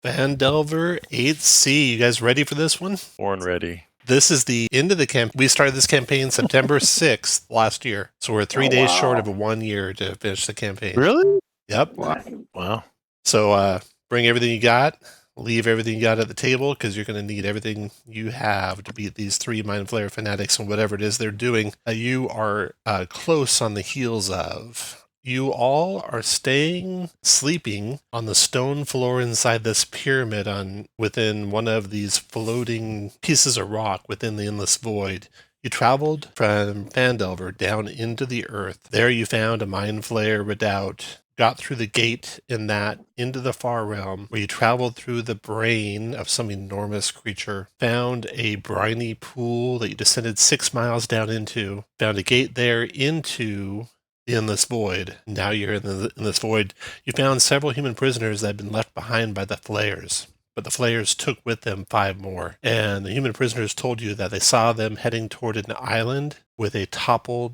PHANDELVER 8C. You guys ready for this one? Born ready. This is the end of the camp. We started this campaign September 6th last year. So we're 3 days short of a 1 year to finish the campaign. Really? Yep. Wow. So bring everything you got. Leave everything you got at the table because you're going to need everything you have to beat these 3 Mind Flayer fanatics and whatever it is they're doing. You are close on the heels of. You all are sleeping on the stone floor inside this pyramid within one of these floating pieces of rock within the endless void. You traveled from Phandelver down into the earth. There you found a Mind Flayer redoubt, got through the gate in that into the far realm, where you traveled through the brain of some enormous creature, found a briny pool that you descended 6 miles down into, found a gate there into the endless void. Now you're in this void. You found several human prisoners that had been left behind by the Flayers. But the Flayers took with them 5 more. And the human prisoners told you that they saw them heading toward an island with a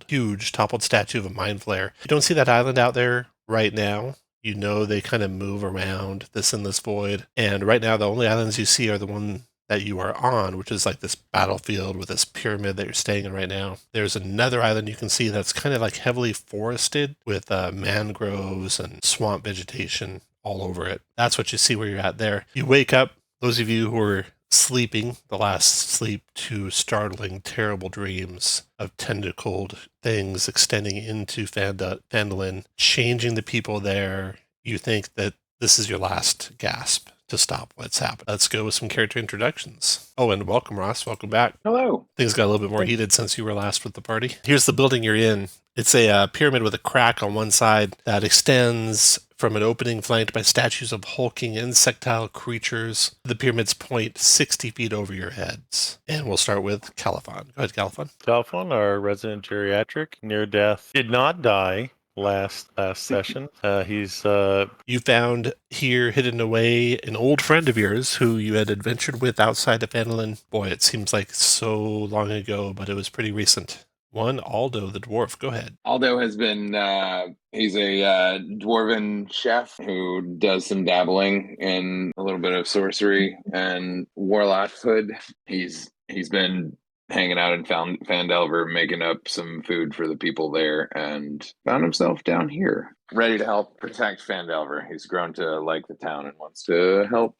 huge toppled statue of a Mind Flayer. You don't see that island out there right now. You know they kind of move around this endless void. And right now, the only islands you see are the one that you are on, which is like this battlefield with this pyramid that you're staying in right now. There's another island you can see that's kind of like heavily forested with mangroves and swamp vegetation all over it. That's what you see where you're at there. You wake up, those of you who are sleeping, the last sleep, to startling, terrible dreams of tentacled things extending into Phandalin, changing the people there. You think that this is your last gasp to stop what's happened. Let's go with some character introductions. Oh, and welcome, Ross. Welcome back. Hello. Things got a little bit more heated since you were last with the party. Here's the building you're in. It's a pyramid with a crack on one side that extends from an opening flanked by statues of hulking insectile creatures. The pyramid's point 60 feet over your heads. And we'll start with Califon. Go ahead, Califon. Califon, our resident geriatric, near death, did not die last session. You found here hidden away an old friend of yours who you had adventured with outside of Phandalin. Boy, it seems like so long ago, but it was pretty recent. One, Aldo the dwarf. Go ahead. Aldo has been, he's a dwarven chef who does some dabbling in a little bit of sorcery and warlockhood. He's been hanging out in Phandelver, making up some food for the people there, and found himself down here, ready to help protect Phandelver. He's grown to like the town and wants to help,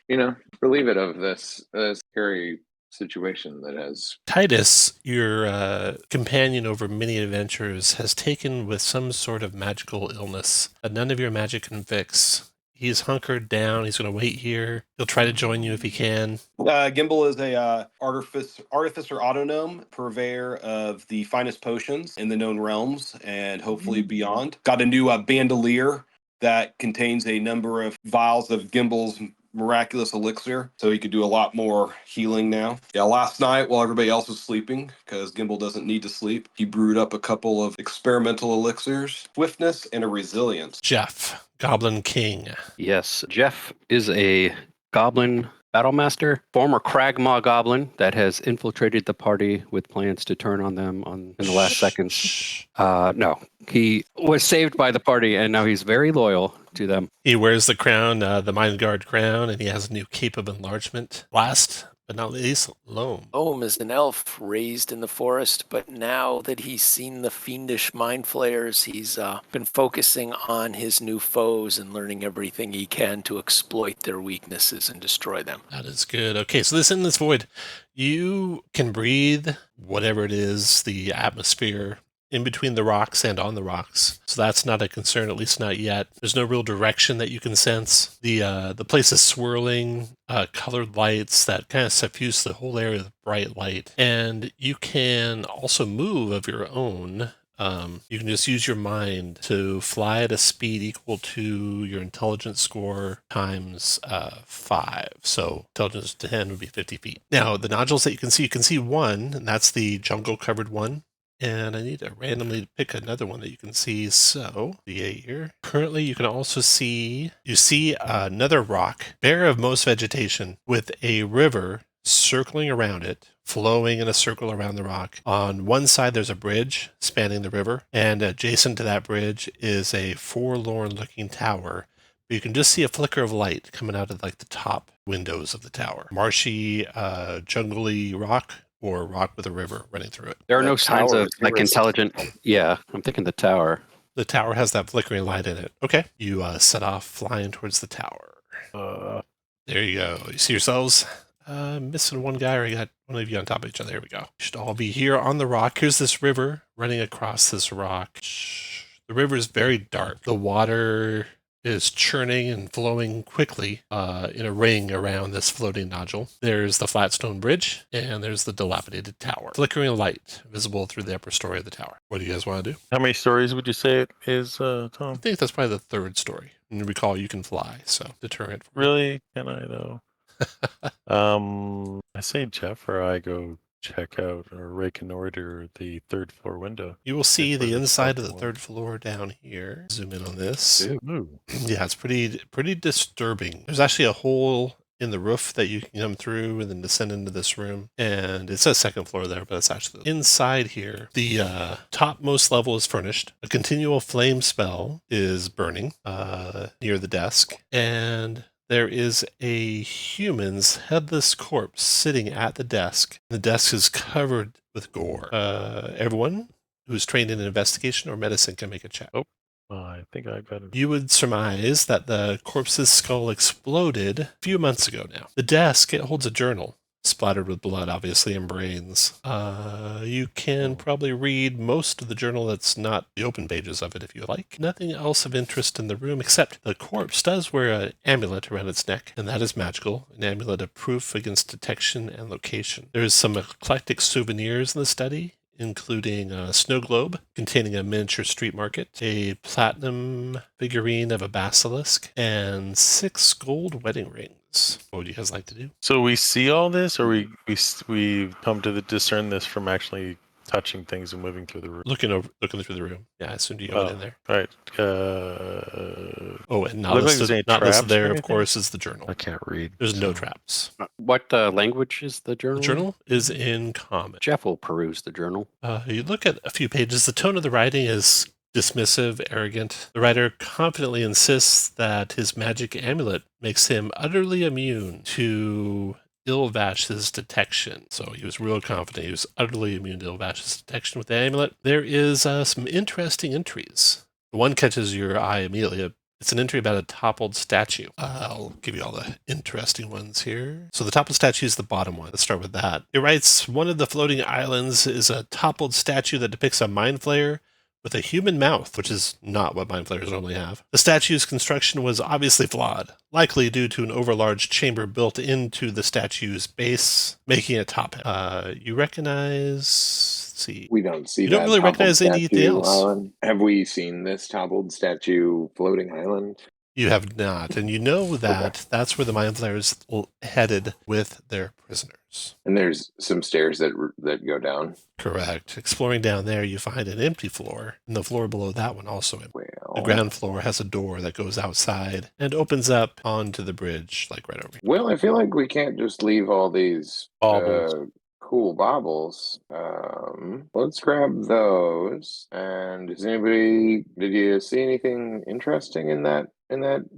relieve it of this scary situation that has. Titus, your companion over many adventures, has taken with some sort of magical illness that none of your magic can fix. He's hunkered down. He's going to wait here. He'll try to join you if he can. Gimbal is a artificer autonome, purveyor of the finest potions in the known realms and hopefully beyond. Got a new bandolier that contains a number of vials of Gimbal's miraculous elixir, so he could do a lot more healing now. Yeah, last night while everybody else was sleeping, because Gimbal doesn't need to sleep, he brewed up a couple of experimental elixirs, swiftness and a resilience. Jeff, Goblin King. Yes, Jeff is a goblin battlemaster, former Kragmaw goblin that has infiltrated the party with plans to turn on them in the last seconds. No, he was saved by the party, and now he's very loyal to them. He wears the crown, the Mind Guard crown, and he has a new cape of enlargement. Last but not least, Loam. Loam is an elf raised in the forest, but now that he's seen the fiendish Mind Flayers, he's been focusing on his new foes and learning everything he can to exploit their weaknesses and destroy them. That is good. Okay, so in this void, you can breathe whatever it is, the atmosphere in between the rocks and on the rocks. So that's not a concern, at least not yet. There's no real direction that you can sense. The place is swirling, colored lights that kind of suffuse the whole area with bright light. And you can also move of your own. You can just use your mind to fly at a speed equal to your intelligence score times 5. So intelligence 10 would be 50 feet. Now, the nodules that you can see one, and that's the jungle-covered one. And I need to randomly pick another one that you can see. So, the 8 here. Currently, you can also see another rock, bare of most vegetation, with a river circling around it, flowing in a circle around the rock. On one side, there's a bridge spanning the river, and adjacent to that bridge is a forlorn-looking tower. But you can just see a flicker of light coming out of like the top windows of the tower. Marshy, jungly rock, or rock with a river running through it. There are The no signs tower of is like risky. intelligent. Yeah, I'm thinking the tower. The tower has that flickering light in it. Okay. You set off flying towards the tower. There you go. You see yourselves? Missing one guy, or you got one of you on top of each other. There we go. You should all be here on the rock. Here's this river running across this rock. The river is very dark. The water is churning and flowing quickly in a ring around this floating nodule. There's the flat stone bridge, and there's the dilapidated tower. Flickering light visible through the upper story of the tower. What do you guys want to do? How many stories would you say it is, I Tom? think that's probably the third story. And recall, you can fly, so deterrent. Really? Can I though? I say Jeff or I go check out or reconnoiter the third floor window. You will see If we're the the inside of the top one. third floor down here. Zoom in on this. Ooh. Yeah, it's pretty disturbing. There's actually a hole in the roof that you can come through and then descend into this room. And it says second floor there, but it's actually inside here. The topmost level is furnished. A continual flame spell is burning near the desk. And there is a human's headless corpse sitting at the desk. The desk is covered with gore. Everyone who's trained in investigation or medicine can make a check. I think I got it. You would surmise that the corpse's skull exploded a few months ago now. The desk, it holds a journal, splattered with blood, obviously, and brains. You can probably read most of the journal that's not the open pages of it if you like. Nothing else of interest in the room except the corpse does wear an amulet around its neck, and that is magical, an amulet of proof against detection and location. There's some eclectic souvenirs in the study, including a snow globe containing a miniature street market, a platinum figurine of a basilisk, and 6 gold wedding rings. What would you guys like to do? So we see all this, or we come to discern this from actually touching things and moving through the room. Looking through the room. Yeah, as soon as you go in there. All right. Oh, and not Look like there's any listed, not listed traps or there, of anything? course, is the journal. I can't read. There's no so- traps. What language is the journal? The journal is in common. Jeff will peruse the journal. You look at a few pages. The tone of the writing is dismissive, arrogant. The writer confidently insists that his magic amulet makes him utterly immune to Ilvash's detection. So he was real confident he was utterly immune to Ilvash's detection with the amulet. There is some interesting entries. The one catches your eye immediately. It's an entry about a toppled statue. I'll give you all the interesting ones here. So the toppled statue is the bottom one. Let's start with that. It writes, one of the floating islands is a toppled statue that depicts a mind flayer with a human mouth, which is not what mind flayers normally have. The statue's construction was obviously flawed, likely due to an overlarge chamber built into the statue's base, making it top heavy. You recognize... Let's see. We don't see. You don't that really toppled recognize anything statue else. island. Have we seen this toppled statue floating island? You have not, and you know that that's where the mind flayers headed with their prisoners. And there's some stairs that go down. Correct. Exploring down there, you find an empty floor, and the floor below that one also empty. Well, The ground floor has a door that goes outside and opens up onto the bridge, like right over here. well, I feel like we can't just leave all these Baubles. cool baubles. Let's grab those. And did you see anything interesting in that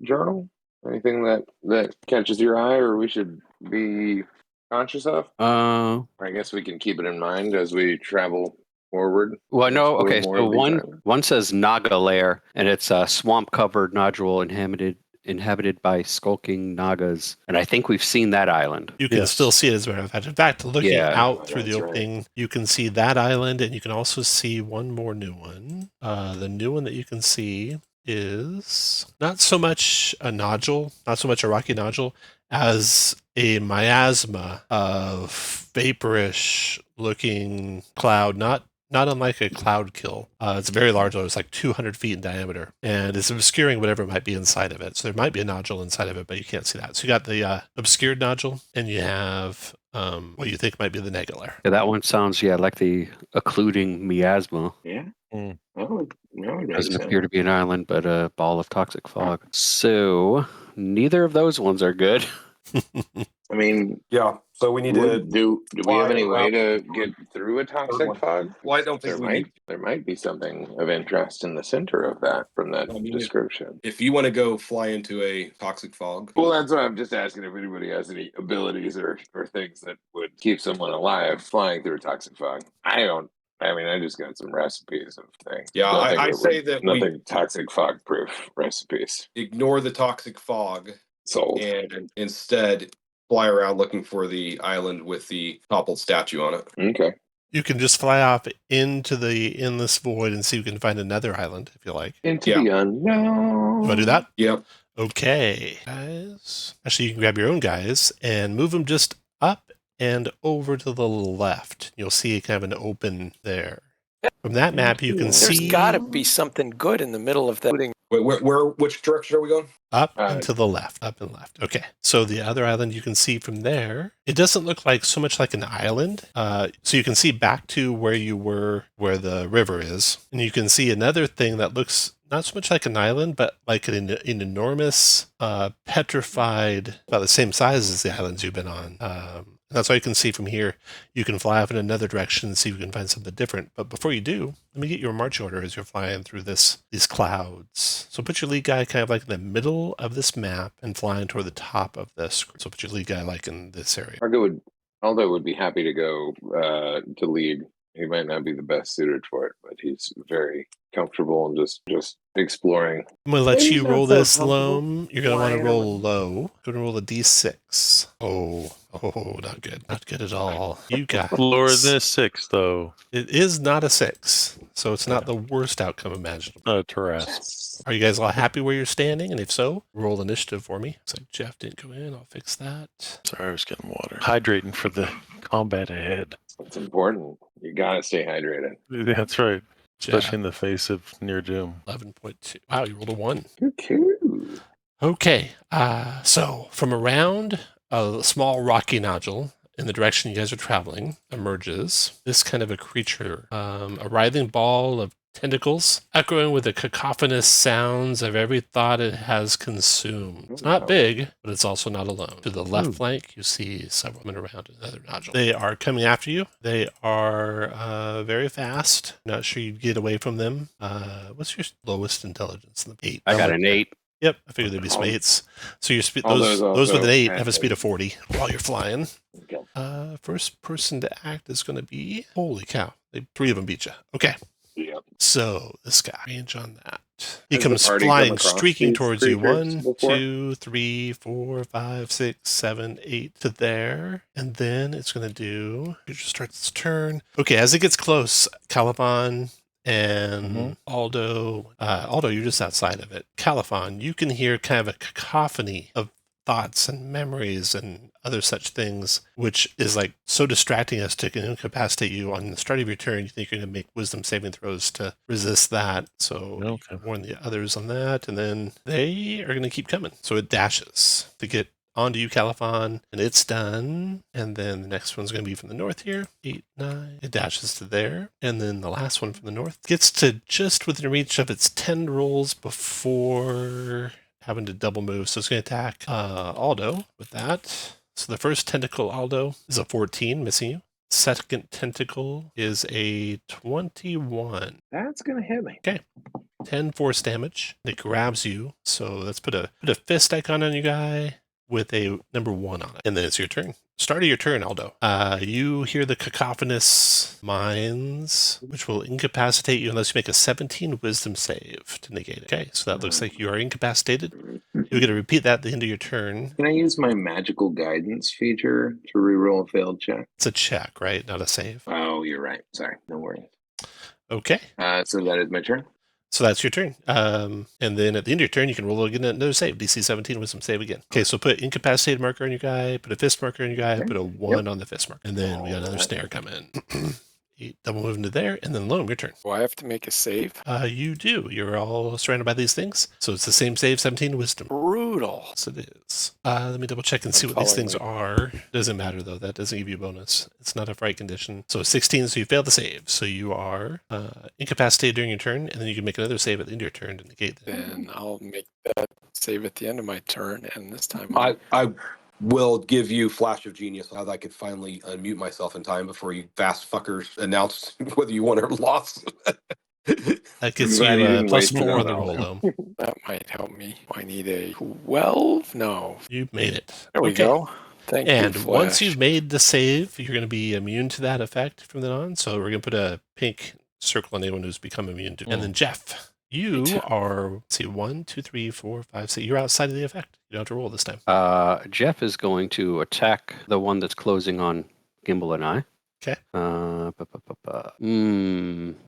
journal? Anything that catches your eye or we should be conscious of? I guess we can keep it in mind as we travel forward. Well, no. Explore Okay, more so of these islands. one says Naga Lair, and it's a swamp-covered nodule inhabited by skulking Nagas, and I think we've seen that island. You can Yes. still see it as a matter of fact. In fact, looking Yeah. out through the That's right. opening, you can see that island, and you can also see one more new one. The new one that you can see is not so much a nodule, not so much a rocky nodule, as a miasma of vaporish looking cloud, not unlike a cloud kill. It's very large, though. It's like 200 feet in diameter, and it's obscuring whatever might be inside of it. So there might be a nodule inside of it, but you can't see that. So you got the obscured nodule, and you have what you think might be the negalar. Yeah, that one sounds like the occluding miasma. Yeah. Mm. That would make Doesn't sense. appear to be an island, but a ball of toxic fog. So neither of those ones are good. I mean, Yeah. So we need to. do we fly have any way around to for get through a third toxic one. fog? Well, I don't think we need. There might be something of interest in the center of that from that I mean, description. if you want to go fly into a toxic fog. Well, that's why I'm just asking if anybody has any abilities or things that would keep someone alive flying through a toxic fog. I don't. I mean, I just got some recipes of things. Yeah, I say that we nothing toxic fog proof recipes ignore the toxic fog sold. and instead fly around looking for the island with the toppled statue on it. Okay. You can just fly off into the endless void and see if you can find another island if you like. Into Yeah. the unknown. You want to do that? Yep. Okay, guys. Actually, you can grab your own guys and move them just up and over to the left. You'll see kind of an open there. From that map, you can There's see got to be something good in the middle of that. Wait, which direction are we going? up and to the left, up and left. Okay, so the other island you can see from there, it doesn't look like so much like an island. So you can see back to where you were, where the river is, and you can see another thing that looks not so much like an island, but like an enormous, petrified, about the same size as the islands you've been on. That's all you can see from here. You can fly off in another direction and see if you can find something different. But before you do, let me get your march order as you're flying through these clouds. So put your lead guy kind of like in the middle of this map and flying toward the top of this. So put your lead guy like in this area. Aldo would be happy to go to lead. He might not be the best suited for it, but he's very comfortable and just exploring. I'm going to let He's you not roll so this comfortable loam. You're going to want to flying roll low. Go to roll a d6. Oh, not good. Not good at all. You got Lower this. than a 6, though. It is not a 6, so it's not the worst outcome imaginable. Not a Taras. Yes. Are you guys all happy where you're standing? And if so, roll initiative for me. Looks like Jeff didn't go in. I'll fix that. Sorry, I was getting water. Hydrating for the combat ahead. It's important. You gotta stay hydrated. That's right. Jeff, Especially in the face of near doom. 11.2. Wow, you rolled a 1. Cuckoo. Okay, so from around a small rocky nodule in the direction you guys are traveling emerges this kind of a creature, a writhing ball of tentacles, echoing with the cacophonous sounds of every thought it has consumed. It's not big, but it's also not alone. To the left flank, you see several men around another nodule. They are coming after you. They are very fast. Not sure you'd get away from them. What's your lowest intelligence? 8. I got an 8. Yep, I figured there'd be some 8s. So your speed, All those those with an also 8 have have a speed of 40 while you're flying. Okay. First person to act is going to be, holy cow, 3 of them beat you. Okay, Yep. so this guy, range on that. He Has the comes party come flying, across streaking these towards you. creatures 1, before? 2, 3, 4, 5, 6, 7, 8 to there. And then it's going to do, it just starts its turn. Okay, as it gets close, Caliban and Aldo, you're just outside of it. Caliphon, you can hear kind of a cacophony of thoughts and memories and other such things, which is like so distracting as to incapacitate you. On the start of your turn, you think you're going to make wisdom saving throws to resist that. So you can warn the others on that, and then they are going to keep coming. So it dashes to get onto you, Caliphon, and it's done. And then the next one's going to be from the north here. 8, 9. It dashes to there. And then the last one from the north gets to just within reach of its tendrils before having to double move. So it's going to attack Aldo with that. So the first tentacle, Aldo, is a 14, missing you. Second tentacle is a 21. That's gonna hit me. 10 force damage. It grabs you. So let's put a fist icon on your guy with a number 1 on it. And then it's your turn. Start of your turn, Aldo. You hear the cacophonous mines, which will incapacitate you unless you make a 17 wisdom save to negate it. Okay, so that looks like you are incapacitated. You're going to repeat that at the end of your turn. Can I use my magical guidance feature to reroll a failed check? It's a check, right? Not a save. Oh, you're right. Sorry. No worries. Okay, So that is my turn. so that's your turn. And then at the end of your turn, you can roll again another save. DC 17 wisdom save again. Okay, so put incapacitated marker on your guy, put a fist marker on your guy, put a 1 on the fist marker. And then we got another snare coming. 8, double move into there, and then Loam, your turn. Do I have to make a save? You do. You're all surrounded by these things. So it's the same save, 17 wisdom. Brutal. Yes, it is. Let me double check and see what these things are. Doesn't matter, though. That doesn't give you a bonus. It's not a fright condition. So 16, so you failed the save. So you are incapacitated during your turn, and then you can make another save at the end of your turn to negate that. Then I'll make that save at the end of my turn, and this time I will give you Flash of Genius. How I could finally unmute myself in time before you fast fuckers announce whether you won or lost. That gets I'm glad you you didn't plus wait to 4 know on the that. roll, though. That might help me. I need a 12? No. You made it. There we Okay. go. Thank And you, once Flash. you've made the save, you're going to be immune to that effect from then on. So we're going to put a pink circle on anyone who's become immune to. And then Jeff, you are, let's see, 1, 2, 3, 4, 5, 6. You're outside of the effect. You don't have to roll this time. Jeff is going to attack the one that's closing on Gimbal and I. Okay.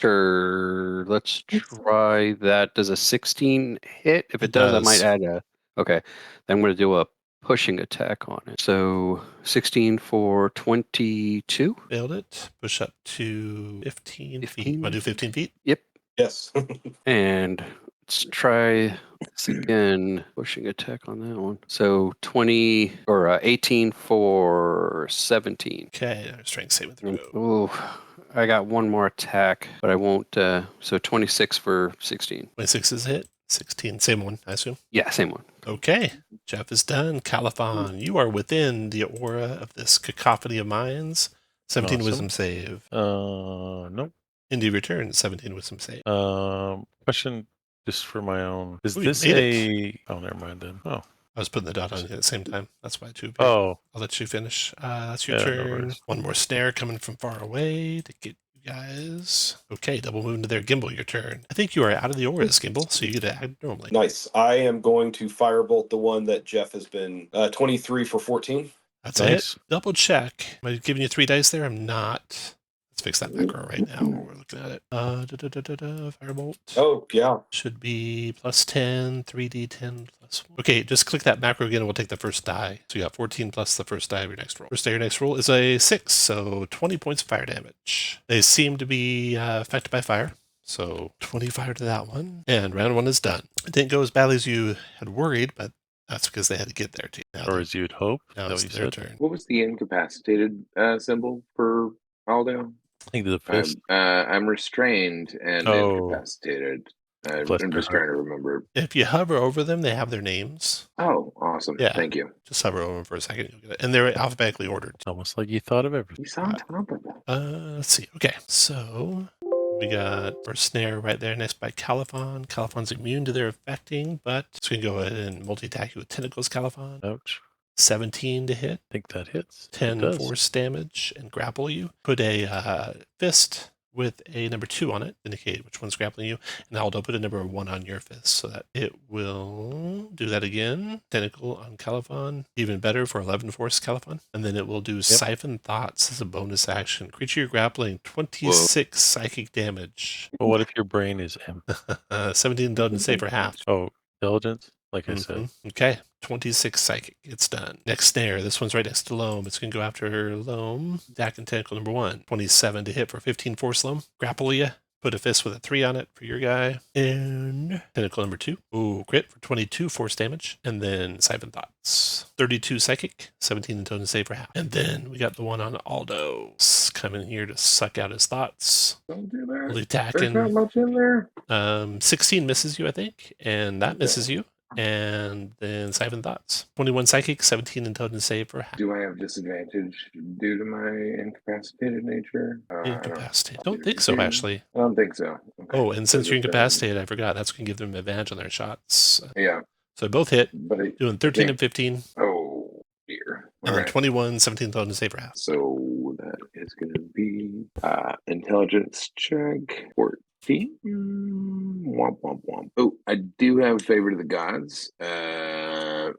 Sure. Let's try that. Does a 16 hit? If it does, I might add a. Okay. Then I'm going to do a pushing attack on it. So 16 for 22. Failed it. Push up to 15 feet. 15? Want to do 15 feet? Yep. Yes. And let's try this again. Pushing attack on that one. So 20 or 18 for 17. Okay. Strength saving throw. Oh, I got one more attack, but I won't. So 26 for 16. 26 is a hit. 16. Same one, I assume. Yeah, same one. Okay. Jeff is done. Califon, you are within the aura of this cacophony of minds. 17 Awesome. wisdom save. Nope. Indy return, 17 wisdom save. Question just for my own. Is Ooh, you this made a... Oh, never mind then. Oh. I was putting the dot on you at the same time. That's why, too. Oh. I'll let you finish. That's your Yeah, no turn. worries. One more snare coming from far away to get you guys. Okay, double move into their Gimbal, your turn. I think you are out of the auras, Gimbal, so you get to act normally. Nice. I am going to firebolt the one that Jeff has been 23 for 14. That's Nice. it. Double check. Am I giving you 3 dice there? I'm not. Let's fix that macro right now while we're looking at it. Firebolt. Oh, yeah. Should be plus 10, 3d10 plus 1. Okay, just click that macro again and we'll take the first die. So you got 14 plus the first die of your next roll. First die of your next roll is a 6, so 20 points of fire damage. They seem to be affected by fire. So 20 fire to that one. And round 1 is done. It didn't go as badly as you had worried, but that's because they had to get there too. Or as you'd hope. Now Is it's that what their you said? turn. What was the incapacitated symbol for Aldo? I think the fist. I'm restrained and Oh. incapacitated. I'm Bless just your trying to remember. If you hover over them, they have their names. Oh, awesome. Yeah. Thank you. Just hover over them for a second. You'll get it. And they're alphabetically ordered. Almost like you thought of everything. He's on top of it. Let's see. Okay, so we got first snare right there next by Califon. Califon's immune to their affecting, but it's going to go ahead and multi-attack you with tentacles, Califon. Ouch. 17 to hit, I think that hits. It 10 does. force damage, and grapple you. Put a fist with a number 2 on it, indicate which one's grappling you, and Aldo put a number 1 on your fist so that it will do that again. Tentacle on Califon, even better for 11 force Califon, and then it will do Siphon Thoughts as a bonus action. Creature you're grappling, 26 psychic damage. But what if your brain is empty? 17 doesn't save for half. Oh, intelligence? Like I said. Mhm. Okay, 26 psychic. It's done. Next snare. This one's right next to Loam. It's going to go after Loam. Attack and tentacle number 1. 27 to hit for 15 force Loam. Grapple ya. Put a fist with a 3 on it for your guy. And tentacle number 2. Ooh, crit for 22 force damage. And then Siphon Thoughts. 32 psychic. 17 in total save for half. And then we got the one on Aldo. Coming here to suck out his thoughts. Don't do that. Really There's not attacking. much in there. 16 misses you, I think. And that misses you. And then Siphon Thoughts. 21 psychic, 17 in total save for half. Do I have disadvantage due to my incapacitated nature? Incapacitated. Don't think so, actually. I don't think so. Okay. Oh, and since So you're just, incapacitated, I forgot. That's going to give them advantage on their shots. Yeah, So they both hit, but doing 13 and 15. oh dear. And All then right. 21, 17 total save for half. So that is going to be intelligence check 14. Womp womp womp. Oh, I do have favor to the gods.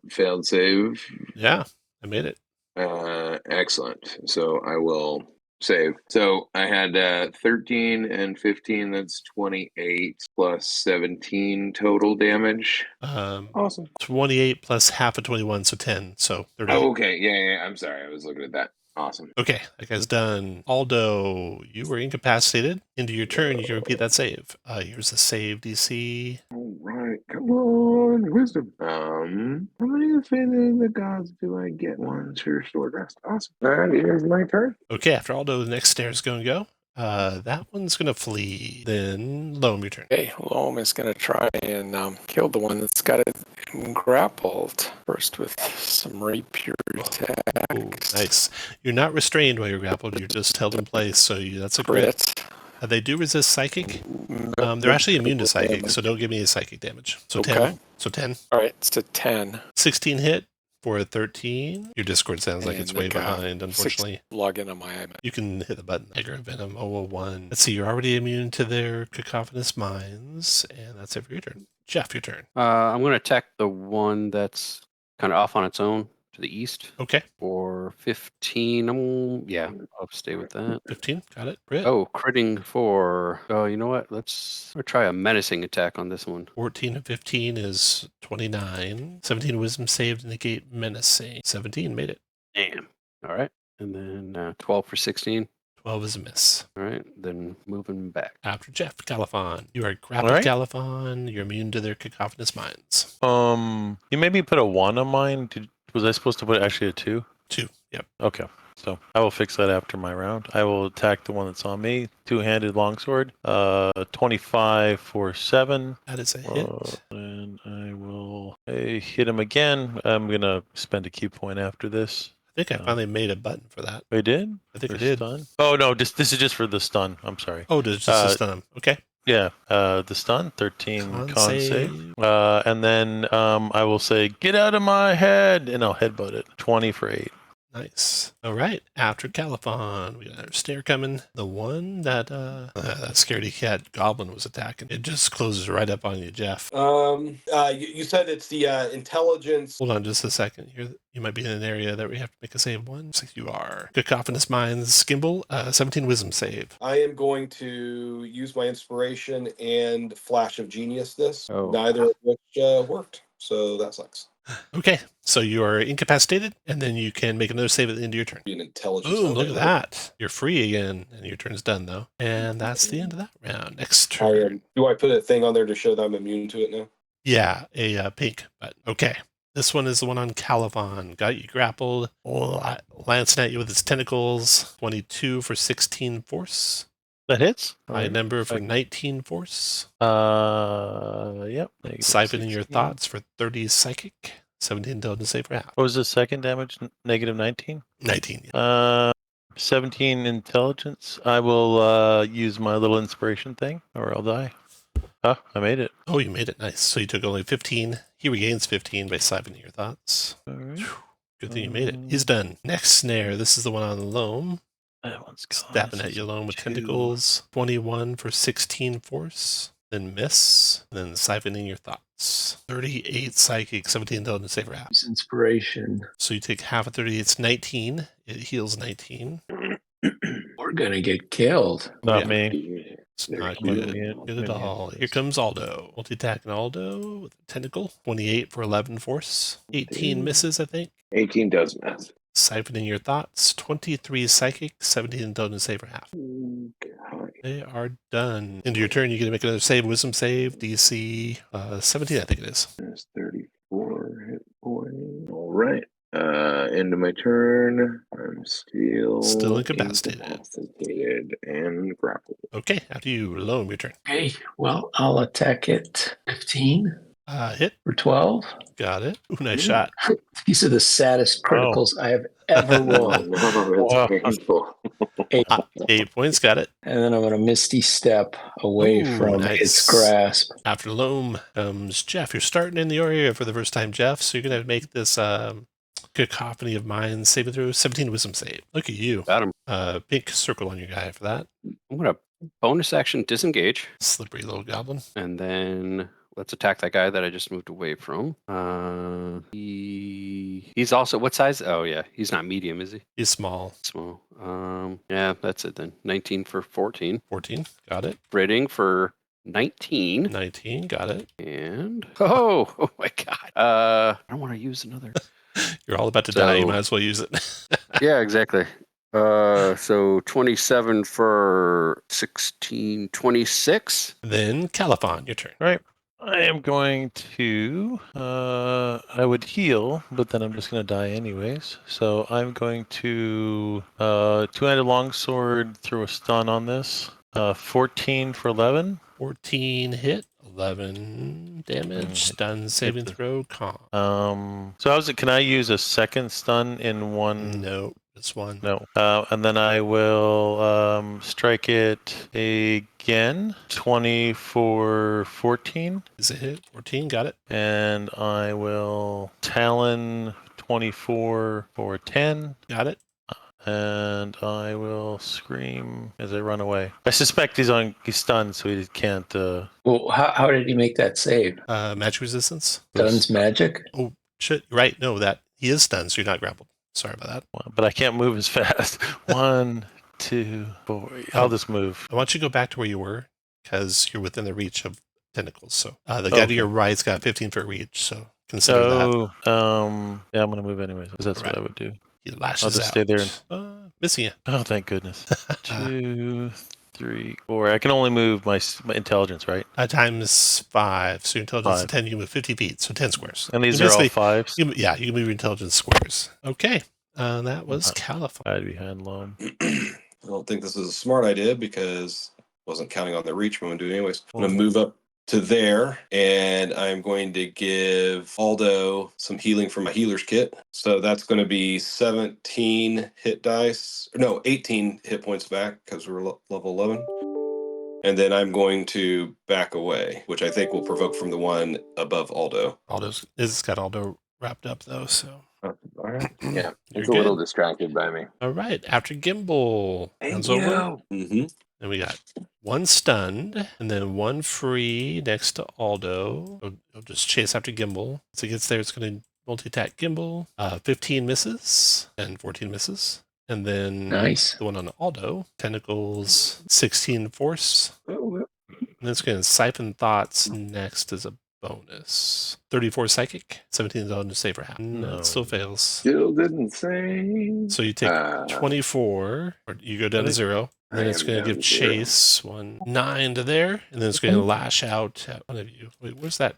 Failed save. Yeah, I made it. Excellent. So I will save. So I had 13 and 15. That's 28 plus 17 total damage. Awesome. 28 plus half of 21, so 10. So 38. Oh, okay. Yeah. I'm sorry. I was looking at that. Awesome. Okay, that guy's done. Aldo, you were incapacitated. Into your turn, you can repeat that save. Here's the save DC. All right, come on, wisdom. How many of the gods do I get? One for restored rest. Awesome. That is my turn. Okay, after Aldo, the next snare is going to go. That one's going to flee. Then Loam, your turn. Okay, Loam is going to try and kill the one that's got it grappled. First with some rapier attacks. Oh, nice. You're not restrained while you're grappled. You're just held in place. So that's a crit. They do resist psychic. They're actually immune to psychic, so don't give me a psychic damage. So Okay. 10. So 10. All right, it's a 10. 16 hit for a 13. Your Discord sounds like it's And way I got behind, unfortunately. Log in on my iPad. You can hit the button. Tiger Venom 001. Let's see, you're already immune to their cacophonous minds, and that's it for your turn. Jeff, your turn. I'm going to attack the one that's kind of off on its own to the east Okay. for 15. Yeah, I'll stay with that. 15. Got it. Crit. Oh, critting for. Oh, you know what? Let's try a menacing attack on this one. 14 and 15 is 29. 17 wisdom saved to negate menacing. 17 made it. Damn. All right. And then 12 for 16. 12 is a miss. All right. Then moving back. After Jeff, Califon. You are grappled, All right. Califon. You're immune to their cacophonous minds. You maybe put a 1 on mine. Was I supposed to put actually a 2? 2. Yep. Okay. So I will fix that after my round. I will attack the one that's on me. 2-handed longsword. 25 for 7. That is a hit. And I will hit him again. I'm going to spend a key point after this. I think I finally made a button for that. I did? I think For I did. Stun? Oh, no. This is just for the stun. I'm sorry. Oh, just a stun. Okay. Yeah. The stun. 13 Con con save. save. And then I will say, get out of my head. And I'll headbutt it. 20 for 8. Nice. All right. After Califon, we got our stair coming. The one that that scaredy cat goblin was attacking. It just closes right up on you, Jeff. You said it's the intelligence. Hold on just a second. You might be in an area that we have to make a save one. Looks like you are. Cacophonous Minds, Skimble, 17 wisdom save. I am going to use my inspiration and flash of genius this. Oh. Neither of which worked. So that sucks. Okay, so you are incapacitated, and then you can make another save at the end of your turn. Be an intelligence. Boom, look at that. You're free again, and your turn's done, though. And that's the end of that round. Next turn. Do I put a thing on there to show that I'm immune to it now? Yeah, a pink button. Okay. This one is the one on Califon. Got you grappled. Lancing at you with its tentacles. 22 for 16 force. That hits? High number for 19 force. Yep. Siphoning your thoughts for 30 psychic. 17 intelligence save for half. What was the second damage? Negative 19? 19. Yeah. 17 intelligence. I will use my little inspiration thing, or I'll die. Oh, I made it. Oh, you made it. Nice. So you took only 15. He regains 15 by siphoning your thoughts. All right. Good thing you made it. He's done. Next snare. This is the one on Loam. That one's gone. Stabbing at you, Loam, with tentacles. 21 for 16 force. Then miss. And then siphoning your thoughts. 38 psychic, 17 intelligence save for half. Use inspiration. So you take half of 38. It's 19. It heals 19. We're gonna get killed. Not Yeah. me. It's not Maybe good. it- Good at maybe all. it Here is. comes Aldo. Multi-attacking Aldo with a tentacle. 28 for 11 force. 18 misses, I think. 18 does miss. Siphoning your thoughts. 23 psychic, 17 intelligence save for half. Okay. They are done. Into your turn, you get to make another save. Wisdom save. DC 17, I think it is. There's 34 hit points. All right. End of my turn. I'm still incapacitated. incapacitated and grappled. Okay, after you, Loam, your turn. Okay, well, I'll attack it. 15 Hit. for 12. Got it. Ooh, nice shot. These are the saddest criticals I have ever Oh, rolled. no, that's Wow. painful. 8 points, got it. And then I'm going to misty step away Ooh, from nice. its grasp. After Loam comes Jeff. You're starting in the area for the first time, Jeff, so you're going to make this cacophony of minds saving through 17 wisdom save. Look at you. Got him. Pink circle on your guy for that. I'm going to bonus action disengage. Slippery little goblin. And then let's attack that guy that I just moved away from. He's also, what size? Oh, yeah. He's not medium, is he? He's small. Small. Yeah, that's it then. 19 for 14. 14. Got it. Rating for 19. 19. Got it. And oh my god. I don't want to use another. You're all about to die. You So- might as well use it. Yeah, exactly. So 27 for 16, 26. Then Califon, your turn. Right. I am going to. I would heal, but then I'm just going to die anyways. So I'm going to two-handed longsword through a stun on this. 14 for 11. 14 hit, 11 damage, stun saving throw, con. So how's it? Can I use a second stun in one? No, it's one. No. And then I will strike it again. 20 for 14. Is a hit. 14, got it. And I will Talon 24 for 10. Got it. And I will scream as I run away. I suspect he's stunned, so he can't. Well, how did he make that save? Magic resistance. Stun's magic? Oh, shit. Right. No, that he is stunned, so you're not grappled. Sorry about that. But I can't move as fast. 1, 2, 4. I'll just move. I want you to go back to where you were because you're within the reach of tentacles. So the guy to your right's got 15-foot reach. So consider that. Yeah, I'm gonna move anyways because that's what I would do. He lashes I'll just out. stay there. Missing you. Oh, thank goodness. 2, 3, 4. I can only move my intelligence, right? Times 5. So your intelligence is 5. 10. You move 50 feet. So 10 squares. And these You are all basically- 5s. you can move your intelligence squares. Okay. That was California. I'd be hand loam. I don't think this is a smart idea because I wasn't counting on the reach, but I'm going to do it anyways. I'm going to move up to there, and I'm going to give Aldo some healing from my healer's kit. So that's going to be 17 hit dice. No, 18 hit points back because we're level 11. And then I'm going to back away, which I think will provoke from the one above Aldo. It's got Aldo wrapped up, though, so... All right. Yeah, You're it's a little good. distracted by me. All right. After Gimbal runs over, Mm-hmm. and we got one stunned, and then one free next to Aldo. It'll just chase after Gimbal. As it gets there, it's going to multi-attack Gimbal. 15 misses, and 14 misses. And then Nice. the one on Aldo, tentacles, 16 force. Oh, And then it's going to siphon thoughts next as a bonus. 34 psychic, 17 is on to save for half. No, it still fails. still didn't say. So you take 24, or you go down to 0. And then I it's am going to down give to 0. chase 9 to there, and then it's going to lash out at one of you. Wait, where's that?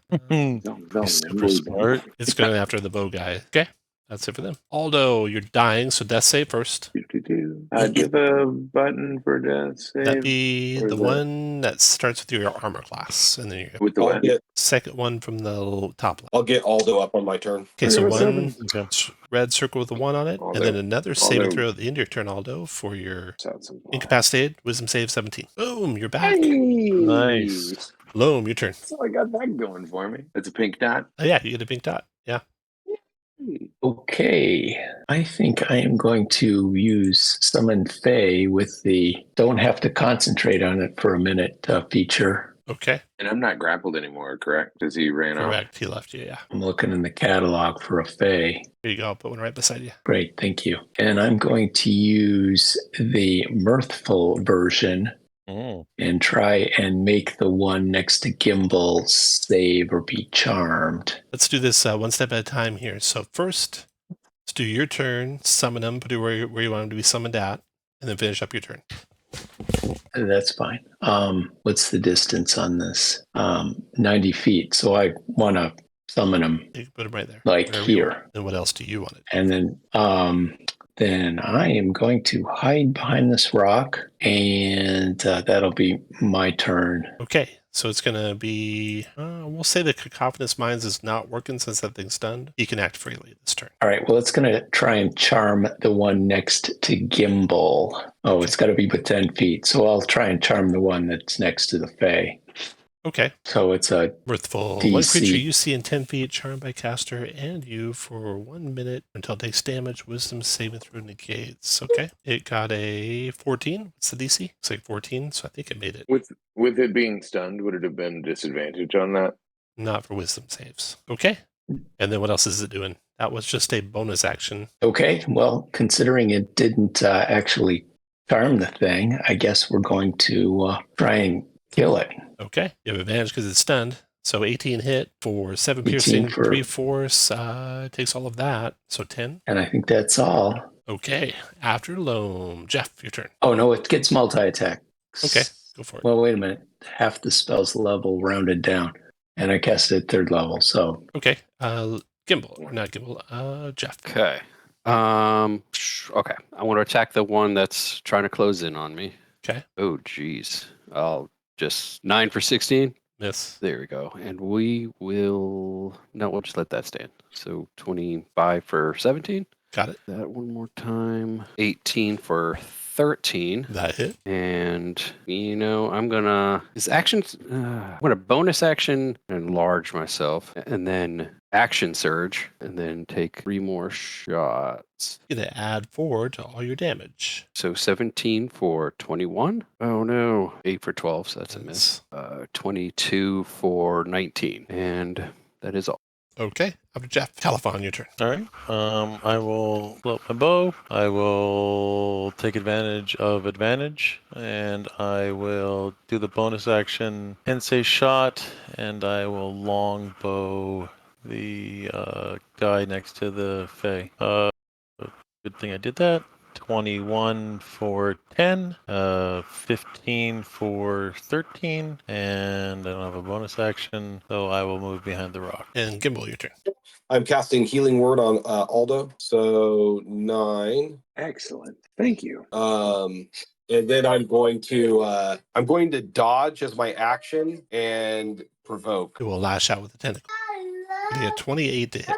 Super smart. It's going after the bow guy. Okay, that's it for them. Aldo, you're dying, so death save first. Do you have a button for death save? That'd be Or the is that- one that starts with your armor class, and then your With the I'll what? get, second one from the top left. I'll get Aldo up on my turn. Okay, so What's one Okay. red circle with the 1 on it, Aldo. and then another saving Aldo. throw at the end of your turn, Aldo, for your Sounds simple. incapacitated wisdom save 17. Boom, you're back. Hey! Nice. Loam, your turn. So I got that going for me. It's a pink dot. Oh, yeah, you get a pink dot. Yeah. Okay. I think I am going to use Summon Fae with the don't have to concentrate on it for a minute feature. Okay. And I'm not grappled anymore, correct? Because he ran off. Correct. He left you, yeah. I'm looking in the catalog for a Fae. Here you go. I'll put one right beside you. Great, thank you. And I'm going to use the mirthful version Mm. and try and make the one next to Gimbal save or be charmed. Let's do this one step at a time here. So first, let's do your turn, summon them, put it where you want them to be summoned at, and then finish up your turn. That's fine. What's the distance on this? 90 feet. So I want to summon them You can put them right there. like wherever you here. want. And what else do you want it? And then I am going to hide behind this rock, and that'll be my turn. Okay, so it's going to be, we'll say the Cacophonous Minds is not working since that thing's stunned. You can act freely this turn. All right, well, it's going to try and charm the one next to Gimbal. Oh, it's got to be with 10 feet, so I'll try and charm the one that's next to the Fae. Okay. So it's a Mirthful. DC. One creature you see in 10 feet, charmed by caster and you for 1 minute until it takes damage. Wisdom saving throw negates. Okay. It got a 14. What's the DC? It's like 14, so I think it made it. With it being stunned, would it have been disadvantage on that? Not for wisdom saves. Okay. And then what else is it doing? That was just a bonus action. okay. Well, considering it didn't actually charm the thing, I guess we're going to try and kill it. Okay. You have advantage because it's stunned. So 18 hit for 7 18 piercing, for- 3 force. Takes all of that. So 10. And I think that's all. Okay. After Loam. Jeff, your turn. Oh, no, it gets multi-attack. Okay. Go for it. Well, wait a minute. Half the spell's level rounded down. and I cast it at 3rd level. So Okay. Gimbal, or not Gimbal. Jeff. Okay. Okay. I want to attack the one that's trying to close in on me. Okay. Oh, geez. I'll just 9 for 16. Miss. There we go. And we will. No, we'll just let that stand. So 25 for 17. Got it. That one more time. 18 for 13. That hit. And, I'm going to. His actions. I'm going to bonus action, enlarge myself, and then action surge, and then take 3 more shots. You're going to add 4 to all your damage. So 17 for 21. Oh, no. 8 for 12, so that's a miss. 22 for 19. And that is all. Okay. Up to Jeff. Caliphon, your turn. All right. I will pull up my bow. I will take advantage of advantage, and I will do the bonus action Hensei shot, and I will longbow the guy next to the Fae. Good thing I did that. 21 for 10, 15 for 13, and I don't have a bonus action, so I will move behind the rock. And Gimbal, your turn. I'm casting Healing Word on Aldo. So 9. Excellent. Thank you. And then I'm going to dodge as my action and provoke. It will lash out with the tentacle. You get 28 to hit.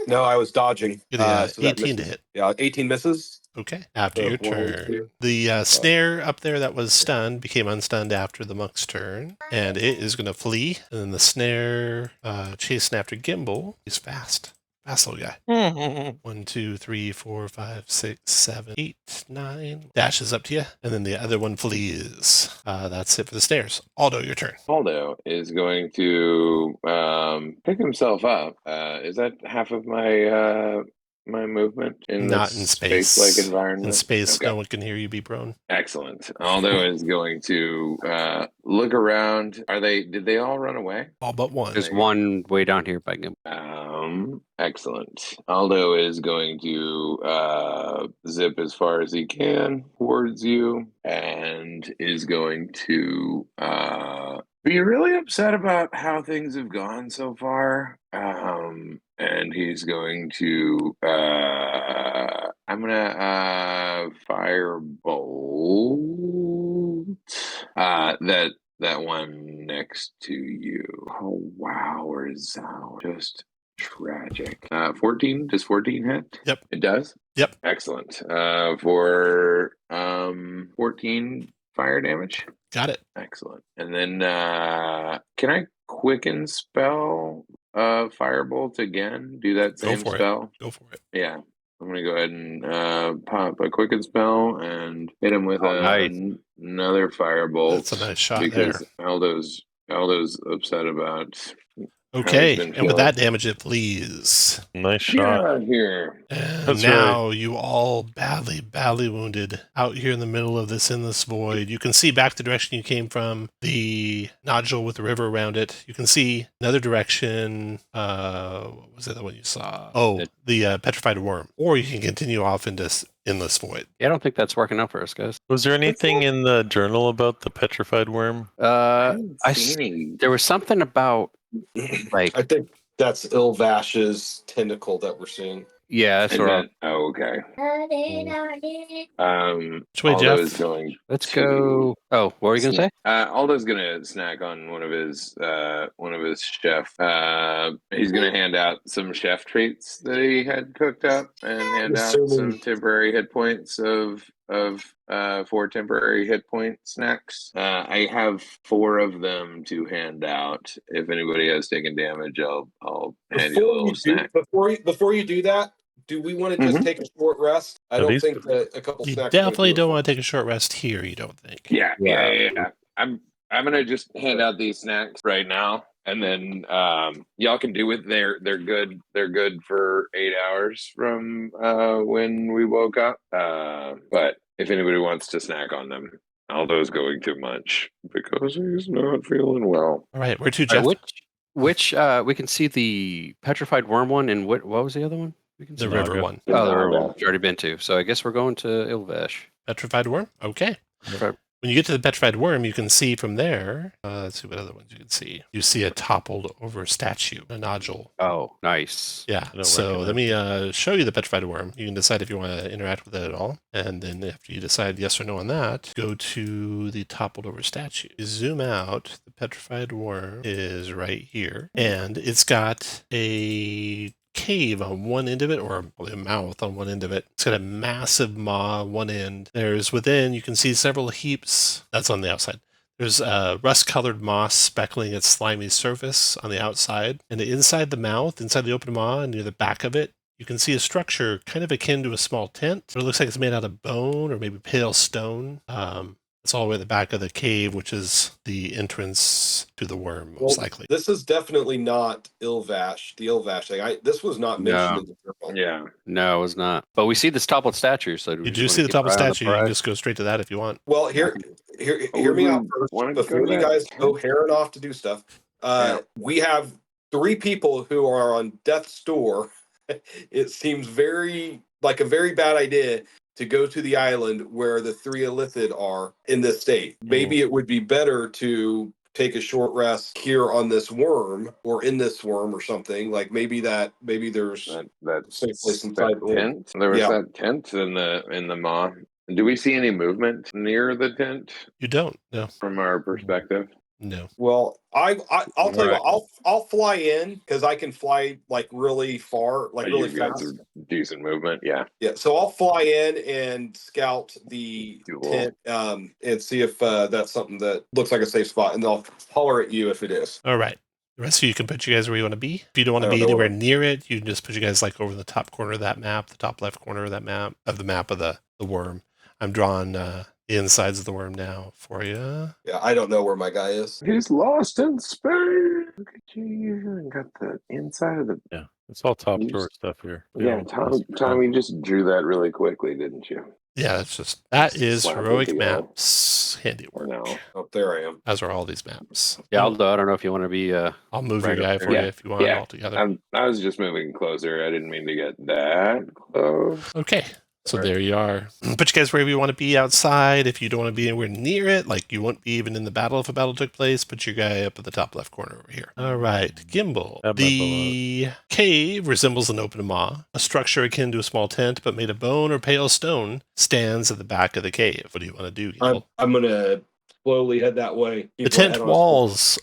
No, I was dodging. You get So that 18 to misses. hit. Yeah, 18 misses. Okay. After So your 1, turn. 2. The snare up there that was stunned became unstunned after the monk's turn, and it is going to flee. And then the snare chasing after Gimbal. He's fast. Fast little guy. 1, 2, 3, 4, 5, 6, 7, 8, 9. Dashes up to you, and then the other one flees. That's it for the snares. Aldo, your turn. Aldo is going to pick himself up. Is that half of my my movement in Not this in space. space-like environment? In space, Okay. no one can hear you be prone. Excellent. Aldo is going to look around. Did they all run away? All but one. There's one way down here by him. Excellent. Aldo is going to zip as far as he can towards you and is going to be really upset about how things have gone so far. And he's going to I'm gonna firebolt that one next to you. Oh wow, Rizal. Just tragic. 14. Does 14 hit? Yep. It does? Yep. Excellent. For 14 fire damage. Got it. Excellent. And then can I quicken spell firebolt again? Do that same spell? Go for it. Yeah. I'm going to go ahead and pop a quicken spell and hit him with another firebolt. That's a nice shot because there. Aldo's upset about. Okay, and with that damage, it flees. Nice Get shot. out here. And That's now you all badly wounded out here in the middle of this endless void. You can see back the direction you came from, the nodule with the river around it. You can see another direction. What was it, the one you saw? Oh, the petrified worm. Or you can continue off into this endless void. Yeah, I don't think that's working out for us, guys. Was there anything in the journal about the petrified worm? There was something about like I think that's Ilvash's tentacle that we're seeing. yeah, that's what. Okay. Which way, Aldo Jeff? is going. Let's go. Oh, what were you gonna say? Aldo's gonna snack on one of his chef. He's gonna hand out some chef treats that he had cooked up and hand out some temporary hit points of 4 temporary hit point snacks. I have 4 of them to hand out. If anybody has taken damage, I'll hand you a little snack. Before you do that, do we want to just take a short rest? I don't think that a couple You snacks. definitely don't want to take a short rest here, you don't think? Yeah. I'm gonna just hand out these snacks right now, and then y'all can do with they're good. They're good for 8 hours from when we woke up. But if anybody wants to snack on them, Aldo's going to munch because he's not feeling well. All right, where to, Jeff? Which we can see the petrified worm one, and what was the other one? We can see The river one. Oh, the river one. We've already been to. So I guess we're going to Ilvash. Petrified worm? Okay. When you get to the petrified worm, you can see from there. Let's see what other ones you can see. You see a toppled over statue, a nodule. Oh, nice. Yeah. I don't So let me recognize show you the petrified worm. You can decide if you want to interact with it at all. And then after you decide yes or no on that, go to the toppled over statue. You zoom out. The petrified worm is right here. And it's got a cave on one end of it, or a mouth on one end of it. It's got a massive maw on one end. There's within, you can see several heaps. That's on the outside. There's rust-colored moss speckling its slimy surface on the outside. And inside the mouth, inside the open maw, near the back of it, you can see a structure kind of akin to a small tent. But it looks like it's made out of bone or maybe pale stone. It's all the way at the back of the cave, which is the entrance to the worm, most likely. This is definitely not Ilvash, the Ilvash thing. This was not mentioned No. in the journal. Yeah. No, it's not. But we see this toppled statue, so do we You just do wanna see the keep top of our eye on the statue. You can prize? just go straight to that if you want. Well, hear me out first. Wanna go Before to you that guys go tent? herring off to do stuff, Yeah. we have 3 people who are on death's door. It seems like a very bad idea to go to the island where the 3 illithid are in this state. Maybe it would be better to take a short rest here on this worm or in this worm or something. Like maybe there's That safe place inside the worm. tent. There was Yeah. that tent in the maw. Do we see any movement near the tent You don't. No. from our perspective? No. Well, I'll tell you Right. what. I'll fly in because I can fly like really far, like really You guys fast. have decent movement, yeah. Yeah, so I'll fly in and scout the Cool. tent and see if that's something that looks like a safe spot, and I'll holler at you if it is. All right. The rest of you can put you guys where you want to be. If you don't want I to don't be know anywhere where- near it, you can just put you guys like over the top corner of that map, the top left corner of that map, of the worm. I'm drawing the insides of the worm now for you. Yeah, I don't know where my guy is. He's lost in space. Look at you. You even got the inside of the. Yeah, it's all top You drawer just- stuff here. Yeah, Tom, you just drew that really quickly, didn't you? Yeah, that is Slap it Heroic together. Maps handiwork. No. Oh, there I am. As are all these maps. Yeah, Aldo, I don't know if you want to be I'll move right your up guy there. for Yeah, you if you want yeah. all together. I was just moving closer. I didn't mean to get that close. Okay. So All right. there you are. Put you guys wherever you want to be outside. If you don't want to be anywhere near it, like you won't be even in the battle if a battle took place, put your guy up at the top left corner over here. All right, Gimbal. Have my The cave resembles an open maw. A structure akin to a small tent, but made of bone or pale stone, stands at the back of the cave. What do you want to do, Gimbal? I'm gonna slowly head that way. The tent walls.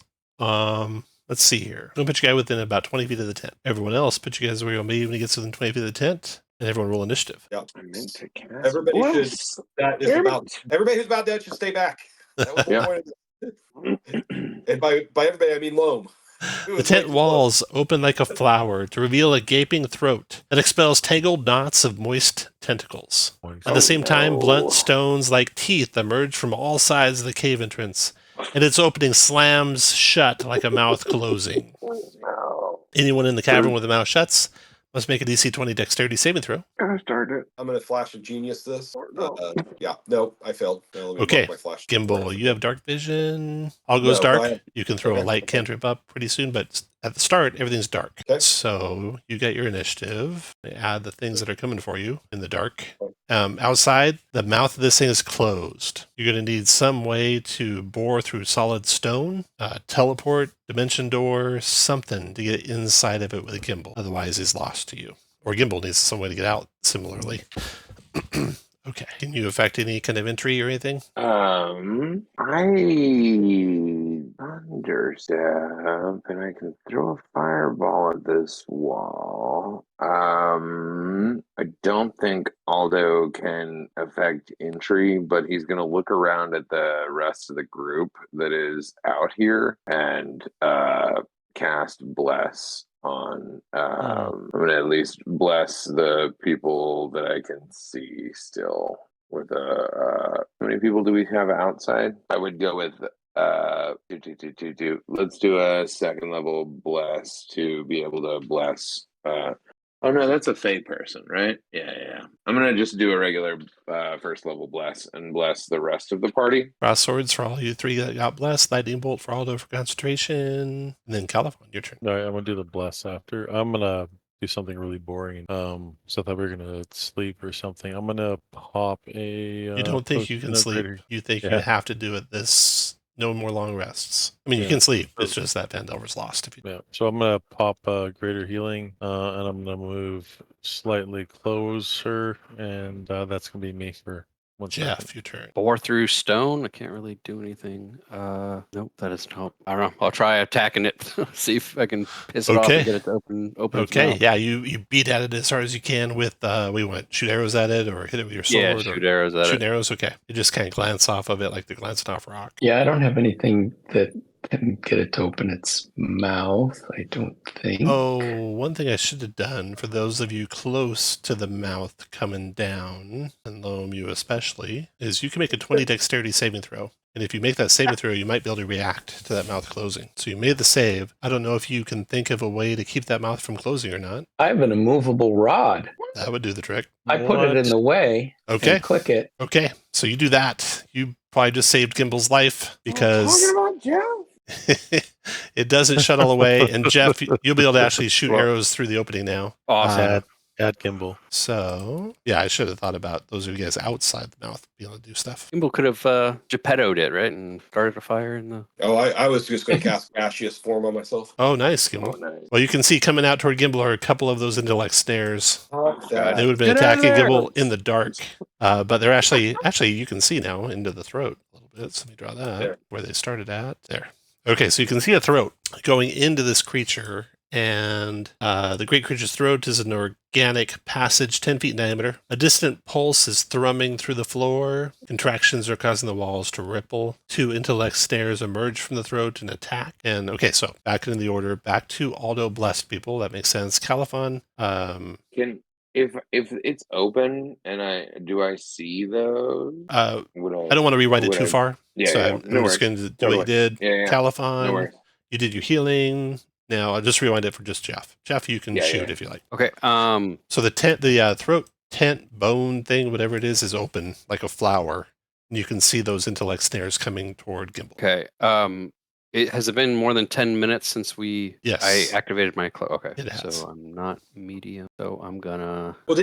Let's see here. I'm gonna put your guy within about 20 feet of the tent. Everyone else, put you guys where you'll be when he gets within 20 feet of the tent, and everyone roll initiative. Yep. I meant to cast. Everybody Bless. Everybody who's about dead should stay back. That was the Yeah. point of it. And by everybody I mean Loam. The tent walls open like a flower to reveal a gaping throat that expels tangled knots of moist tentacles. At the same time, blunt stones like teeth emerge from all sides of the cave entrance, and its opening slams shut like a mouth closing. No. Anyone in the cavern with a mouth shuts must make a DC 20 dexterity saving throw. Gotta start it. I'm gonna flash a genius this. Yeah, no, I failed. Now let me Okay, mark my flash. Gimbal, you have dark vision. All goes No, dark. I have- You can throw a okay, light okay. cantrip up pretty soon, but at the start, everything's dark. Okay. So you get your initiative. Add the things that are coming for you in the dark. Outside, the mouth of this thing is closed. You're going to need some way to bore through solid stone, teleport, dimension door, something to get inside of it with a gimbal. Otherwise, he's lost to you. Or Gimbal needs some way to get out similarly. Okay. Can you affect any kind of entry or anything? I understand, and I can throw a fireball at this wall. I don't think Aldo can affect entry, but he's going to look around at the rest of the group that is out here and cast Bless on. I'm going to at least bless the people that I can see still. With how many people do we have outside? I would go with two. Let's do a second level bless to be able to bless. Oh no, that's a Fey person, right? Yeah. I'm gonna just do a regular first level bless and bless the rest of the party. Cross swords for all you three that got blessed. Lightning bolt for Aldo for concentration. And then Califon, your turn. No, I'm gonna do the bless after. I'm gonna do something really boring. So I thought we were gonna sleep or something. I'm gonna pop a. You don't think you can sleep? Greater. You think Yeah. you have to do it this? No more long rests. I mean, you Yeah. can sleep. It's just that Phandelver's lost. If you Yeah. So I'm gonna pop greater healing, and I'm gonna move slightly closer, and that's gonna be me for 1 second. Jeff, your turn. Bore through stone. I can't really do anything. Nope, that doesn't help. I don't know. I'll try attacking it. See if I can piss it off Okay. and get it to open its Okay, mouth. yeah, you beat at it as hard as you can with we want shoot arrows at it or hit it with your sword Yeah, or shoot arrows at shoot it. arrows. Okay, you just kind of glance off of it like they're glancing off rock. Yeah, I don't have anything that can get it to open its mouth, I don't think. Oh, one thing I should have done for those of you close to the mouth coming down, and Loam, you especially, is you can make a 20 dexterity saving throw. And if you make that saving throw, you might be able to react to that mouth closing. So you made the save. I don't know if you can think of a way to keep that mouth from closing or not. I have an immovable rod. That would do the trick. I put it in the way Okay. and click it. Okay, so you do that. You probably just saved Gimble's life because it doesn't shuttle away. And Jeff, you'll be able to actually shoot arrows through the opening now. Awesome. Add gimbal. So, yeah, I should have thought about those of you guys outside the mouth being able to do stuff. Gimbal could have Geppetto'd it, right? And started a fire in the. Oh, I was just going to cast gaseous form on myself. Oh, nice, Gimbal. nice. Well, you can see coming out toward Gimbal are a couple of those intellect snares. Fuck They that. would have been Get out of attacking there! Gimbal in the dark, but they're actually you can see now into the throat a little bit. So let me draw that There. where they started at. There. Okay, so you can see a throat going into this creature, and the great creature's throat is an organic passage 10 feet in diameter. A distant pulse is thrumming through the floor. Contractions are causing the walls to ripple. 2 intellect snares emerge from the throat and attack. And okay, so back into the order. Back to Aldo Blessed people. That makes sense. Caliphon. Can if it's open and I see those? Would I don't want to rewind it would too I- far. Yeah, so yeah, I'm no just worries. going to do No what you did. Yeah, yeah. Caliphon, No worries. you did your healing. Now I'll just rewind it for just Jeff. Jeff, you can Yeah, shoot yeah. if you like. Okay. So the throat tent bone thing, whatever it is open like a flower. And you can see those intellect snares coming toward Gimbal. Okay. Has it been more than 10 minutes since Yes. I activated my okay. It has. So I'm not medium. So I'm gonna. Well,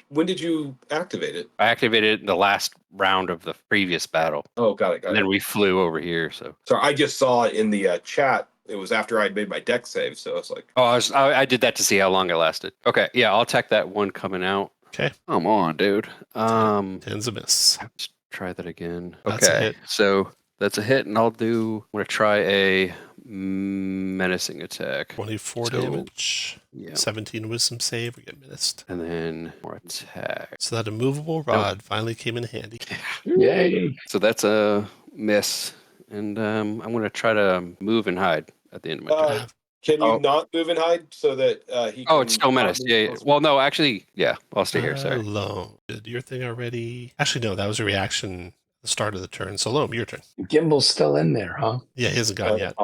when did you activate it? I activated the last round of the previous battle, Oh, got it. and then we flew over here. So. Sorry, I just saw it in the chat. It was after I'd made my deck save, so it's like, Oh, I did that to see how long it lasted. Okay, yeah, I'll attack that one coming out. Okay. Come on, dude. Ten's a miss. Let's try that again. That's a Okay, hit. so that's a hit, and I'm gonna try a menacing attack. 24 So- damage. Yeah, 17 wisdom save. We get menaced. and then more attack. So that immovable rod finally came in handy. Yay. So that's a miss, and I'm gonna try to move and hide at the end of my turn. can you Oh. not move and hide so that he? Oh, can it's still not menace. move Yeah, yeah. closer? Well, no, actually, yeah. I'll stay here. Sorry. Loam. Did your thing already? Actually, no, that was a reaction at the start of the turn. So Loam, your turn. Gimbal's still in there, huh? Yeah, he hasn't gone yet.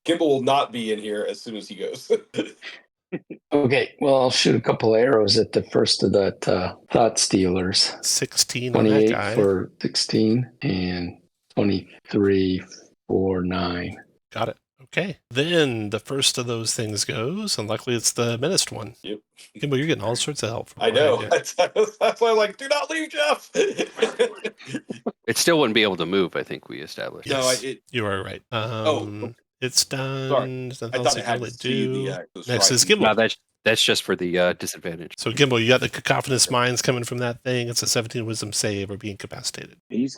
Gimbal will not be in here as soon as he goes. Okay, well, I'll shoot a couple arrows at the first of that Thought Stealers. 16 on that 28 guy. for 16 and 23 for 9. Got it. Okay. Then the first of those things goes, and luckily it's the menaced one. Yep. Kimball, you're getting all sorts of help from I know. behind you. That's why I'm like, do not leave, Jeff. It still wouldn't be able to move. I think we established. Yeah. No, Yes. You are right. Oh. It's done. Sorry. There's nothing I else thought I it can had really to see do. the Next is striking. Gimbal. No, that's just for the disadvantage. So Gimbal, you got the cacophonous minds coming from that thing. It's a 17 wisdom save or be incapacitated. He's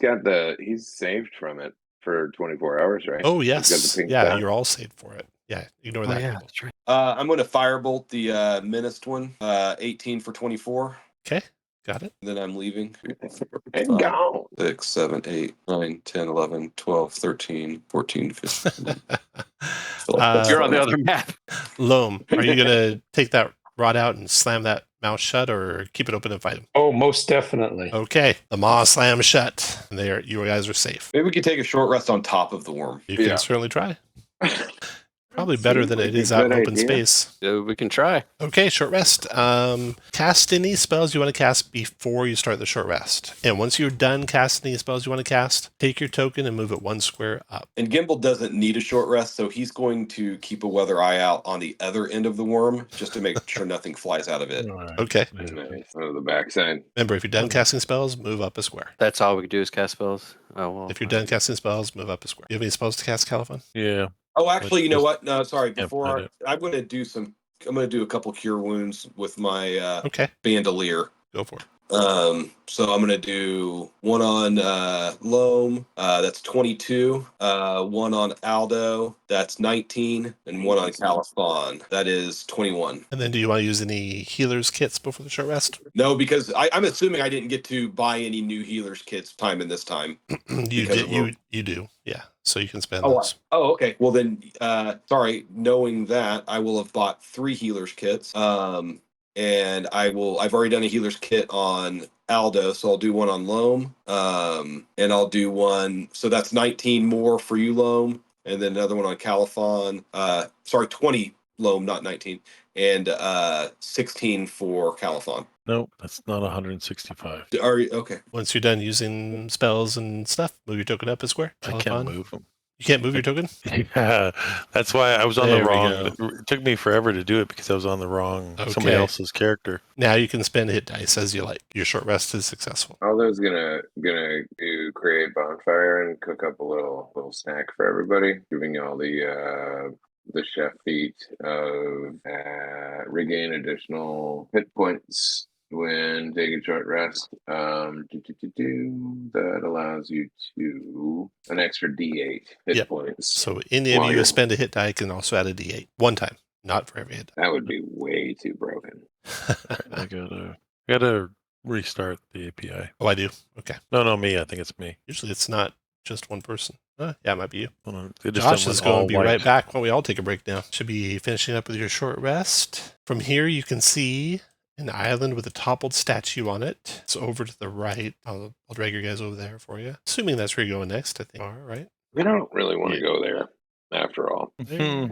saved from it for 24 hours, right? Oh He's got yes. the pink Yeah, dot. you're all saved for it. Yeah, ignore that. yeah, Gimbal. that's right. I'm going to firebolt the menaced one. 18 for 24. Okay, got it. Then I'm leaving. And 5, gone. 6, 7, 8, 9, 10, 11, 12, 13, 14, 15. You're on the other map. Loam, are you gonna take that rod out and slam that mouth shut, or keep it open and fight him? Oh, most definitely. Okay, the maw slams shut, and you guys are safe. Maybe we could take a short rest on top of the worm. You can Yeah. certainly try. Probably better than it is out in open space. We can try. Okay, short rest. Cast any spells you want to cast before you start the short rest. And once you're done casting any spells you want to cast, take your token and move it 1 square up. And Gimbal doesn't need a short rest, so he's going to keep a weather eye out on the other end of the worm just to make sure nothing flies out of it. Okay. Nice. On the backside. Remember, if you're done casting spells, move up a square. That's all we can do is cast spells. Oh well. If you're done casting spells, move up a square. You have any spells to cast, Califon? Yeah. Oh, actually, you know what? No, sorry. Yeah, Before find it. I'm going to do I'm going to do a couple cure wounds with my Okay, bandolier. go for it. So I'm going to do one on Loam, that's 22, one on Aldo, that's 19, and one on Califon, that is 21. And then do you want to use any healer's kits before the short rest? No, because I'm assuming I didn't get to buy any new healers kits in this time. You Because did. You do. Yeah. So you can spend Oh, those. okay. Well then, sorry. Knowing that, I will have bought 3 healers kits. And I've already done a healer's kit on Aldo, so I'll do one on Loam. And I'll do one. So that's 19 more for you, Loam, and then another one on Califon. 20 Loam, not 19, and 16 for Califon. Nope, that's not 165. Are you okay? Once you're done using spells and stuff, move your token up a square. I can't Califon? move them. You can't move your token? Yeah, that's why I was on There the we wrong. go. It took me forever to do it because I was on the wrong somebody Okay. else's character. Now you can spend hit dice as you like. Your short rest is successful. Aldo's gonna do create bonfire and cook up a little snack for everybody, giving you all the chef feat of regain additional hit points when taking short rest. That allows you to an extra D8 hit Yep. points. So any of While you who you're- spend a hit die can also add a D8 one time, not for every hit die. That would be way too broken. I gotta restart the API. Oh, I do. Okay. No, me. I think it's me. Usually it's not just one person. Yeah, it might be you. Hold on, it just Josh went is going all to be white. right back when we all take a break now. Should be finishing up with your short rest. From here, you can see an island with a toppled statue on it. It's over to the right. I'll drag you guys over there for you. Assuming that's where you're going next, I think. All right. We don't really want to go there, after all. Hmm.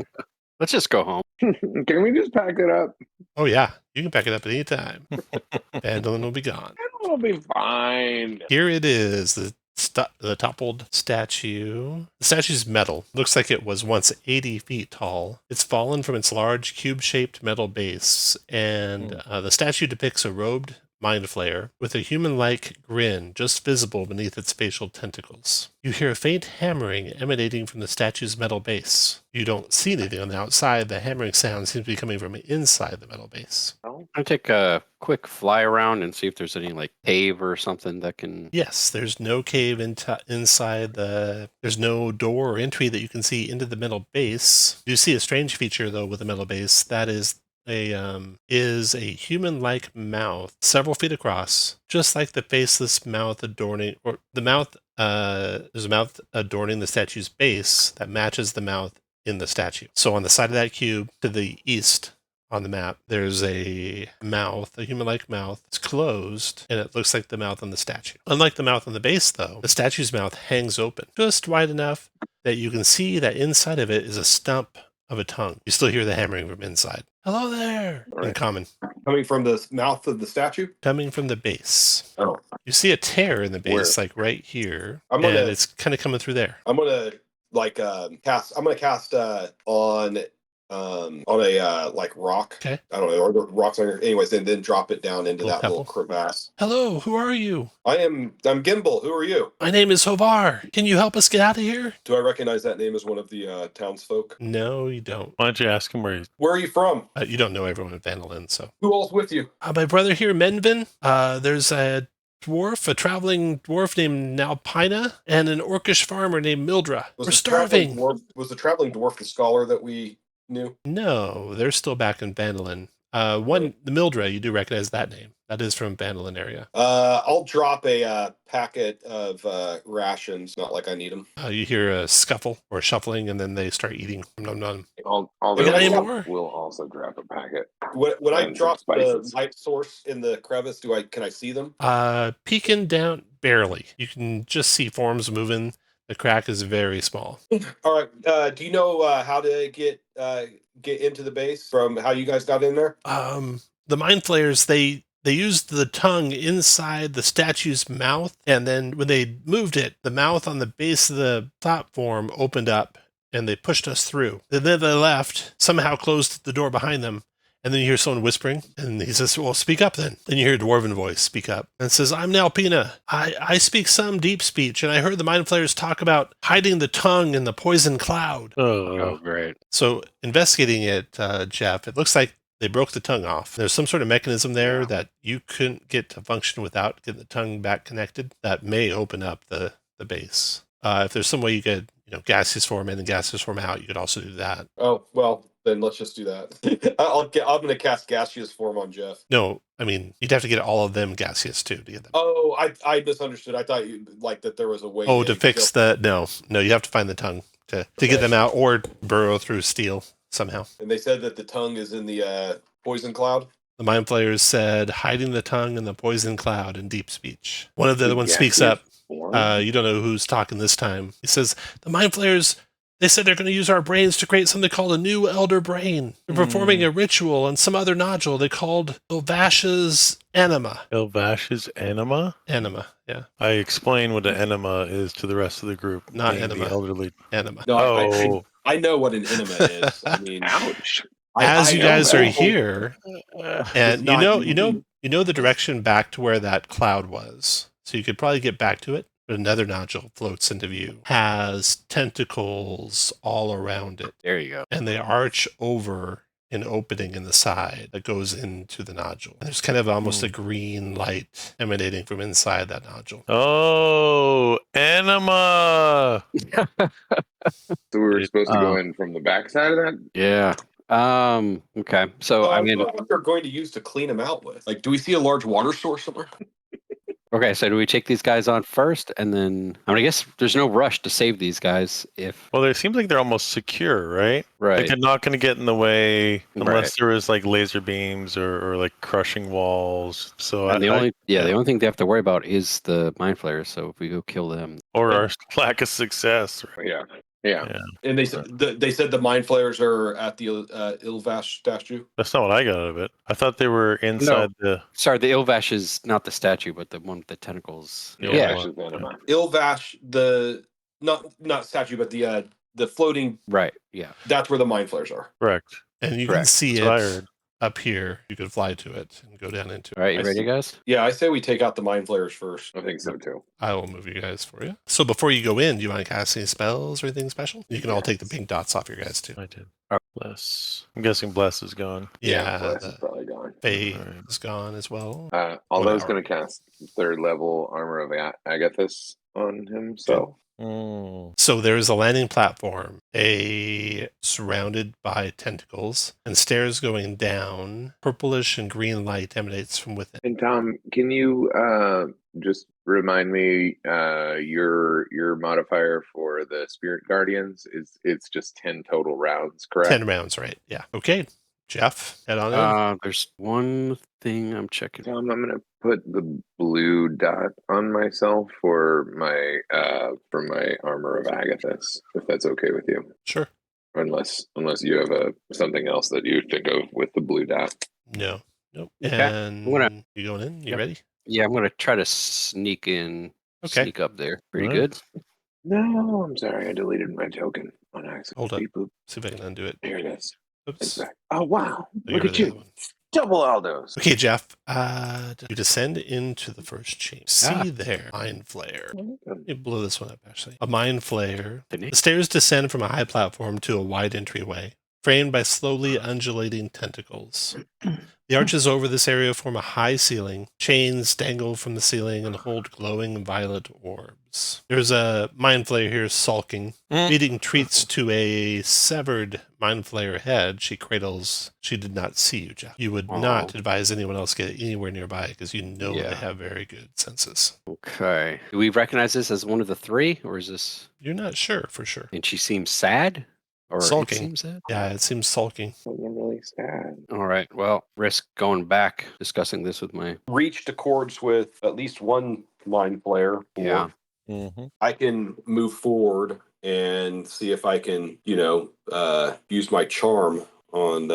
Let's just go home. Can we just pack it up? Oh, yeah. You can pack it up at any time. Bandolin will be gone. It'll be fine. Here it is, the toppled statue. The statue's metal. Looks like it was once 80 feet tall. It's fallen from its large cube-shaped metal base, and the statue depicts a robed mind flayer with a human-like grin just visible beneath its facial tentacles. You hear a faint hammering emanating from the statue's metal base. You don't see anything on the outside. The hammering sound seems to be coming from inside the metal base. I'm gonna take a quick fly around and see if there's any like cave or something that can. Yes, there's no cave inside there's no door or entry that you can see into the metal base. You see a strange feature though with the metal base. That is a human-like mouth several feet across, just like the faceless mouth adorning, or the mouth, there's a mouth adorning the statue's base that matches the mouth in the statue. So on the side of that cube to the east on the map, there's a mouth, a human-like mouth. It's closed, and it looks like the mouth on the statue. Unlike the mouth on the base, though, the statue's mouth hangs open, just wide enough that you can see that inside of it is a stump of a tongue. You still hear the hammering from inside. Hello there! In common. Coming from the mouth of the statue? Coming from the base. Oh. You see a tear in the base, Where? like right here, I'm and gonna- it's kind of coming through there. I'm gonna cast. I'm gonna cast on a like rock. Okay. I don't know, or the rocks on here. Anyways, then drop it down into Little that little pebble. crevasse. Hello, who are you? I'm Gimbal. Who are you? My name is Hovar. Can you help us get out of here? Do I recognize that name as one of the townsfolk? No, you don't. Why don't you ask him where he's? Where are you from? You don't know everyone in Vandalin, so. Who all's with you? My brother here, Menvin. There's a traveling dwarf named Nalpina, and an orcish farmer named Mildra. We're the traveling starving. was the traveling dwarf the scholar that we knew? No, they're still back in Vandalin. The Mildra, you do recognize that name. That is from Vandalin area. I'll drop a packet of rations. Not like I need them. You hear a scuffle or shuffling, and then they start eating. Nom nom. Although You got any more? we'll also drop a packet. When I And drop the spices. light source in the crevice, can I see them? Peeking down barely. You can just see forms moving. The crack is very small. All right. Do you know how to get into the base from how you guys got in there? The mind flayers, they used the tongue inside the statue's mouth, and then when they moved it, the mouth on the base of the platform opened up, and they pushed us through. And then they left, somehow closed the door behind them, and then you hear someone whispering, and he says, well, speak up then. Then you hear a dwarven voice speak up, and says, I'm Nalpina. I speak some deep speech, and I heard the mind flayers talk about hiding the tongue in the poison cloud. Oh, great. So investigating it, Jeff, it looks like they broke the tongue off. There's some sort of mechanism there that you couldn't get to function without getting the tongue back connected. That may open up the base. If there's some way you could, gaseous form in and gaseous form out, you could also do that. Oh, well, then let's just do that. I'm going to cast gaseous form on Jeff. No, I mean, you'd have to get all of them gaseous too to get them. Oh, I misunderstood. I thought that there was a way. Oh, to fix no, you have to find the tongue to get them out or burrow through steel somehow. And they said that the tongue is in the poison cloud. The mind flayers said, hiding the tongue in the poison cloud in deep speech. One of the other ones speaks up. You don't know who's talking this time. He says, the mind flayers, they said they're going to use our brains to create something called a new elder brain. They're performing a ritual on some other nodule they called Ilvash's enema. Ilvash's enema? Enema, yeah. I explain what an enema is to the rest of the group. Not being enema. The elderly. Enema. No, I know what an enema is. I mean, Ouch. As you guys are here, and not you know the direction back to where that cloud was. So you could probably get back to it. But another nodule floats into view. Has tentacles all around it. There you go. And they arch over an opening in the side that goes into the nodule. And there's kind of almost a green light emanating from inside that nodule. Oh, enema! So we were supposed to go in from the backside of that? Yeah. Okay. So I mean, what they're going to use to clean them out with. Like, do we see a large water source somewhere? okay. So do we take these guys on first, and then I guess there's no rush to save these guys if Well, it seems like they're almost secure, right? right. Like they're not going to get in the way unless Right. there is like laser beams or like crushing walls. So And the only thing they have to worry about is the mind flayers. So if we go kill them, or our lack of success. Yeah. Yeah. And they said the mind flayers are at the Ilvash statue. That's not what I got out of it. I thought they were inside the. sorry, the Ilvash is not the statue, but the one with the tentacles. Yeah. Yeah. Ilvash's enema. Ilvash, the not statue, but the floating. Right. Yeah. That's where the mind flayers are. Correct. And you can Correct. see That's what I it heard. up here. You could fly to it and go down into it. All right. You I ready, see. guys? Yeah, I say we take out the mind flayers first. I think so too. I will move you guys for you. So before you go in, do you want to cast any spells or anything special? You can all take the pink dots off your guys too. I did. Bless. I'm guessing Bless is gone. Yeah, Bless the is probably gone. Faye Alright. is gone as well. Although I was 1 going hour. to cast third level armor of Agathis on him, so So there is a landing platform, surrounded by tentacles, and stairs going down. Purplish and green light emanates from within. And Tom, can you just remind me your modifier for the Spirit Guardians it's just 10 total rounds, correct? 10 rounds, right? Yeah. Okay. Jeff, head on in. There's one thing I'm checking. Tom, I'm gonna put the blue dot on myself for my armor of Agathis, if that's okay with you. Sure. Unless you have something else that you think of with the blue dot. No. Nope. Okay. And you going in? You Yep. ready? Yeah, I'm gonna try to sneak in. Okay. Sneak up there. Pretty Alright. good. No, I'm sorry, I deleted my token on accident. Hold up. Beep, boop. See if I can undo it. Here it is. It's Oops. back. Oh wow! Get Look rid at of the other you, one. double Aldos. Okay, Jeff. You descend into the first chamber. See there, mind flare. Let me blow this one up, actually. A mind flare. The stairs descend from a high platform to a wide entryway, framed by slowly undulating tentacles. The arches over this area form a high ceiling. Chains dangle from the ceiling and hold glowing violet orbs. There's a mind flayer here sulking, feeding treats to a severed mind flayer head. She cradles. She did not see you, Jeff. You would not advise anyone else get anywhere nearby because you know they have very good senses. Okay. Do we recognize this as one of the three, or is this? You're not sure for sure. And she seems sad, or Sulking. It seems sad. Yeah, it seems sulking. I'm really sad. All right. Well, risk going back discussing this with my. Reached accords with at least one mind flayer. Yeah. Mm-hmm. I can move forward and see if I can, use my charm on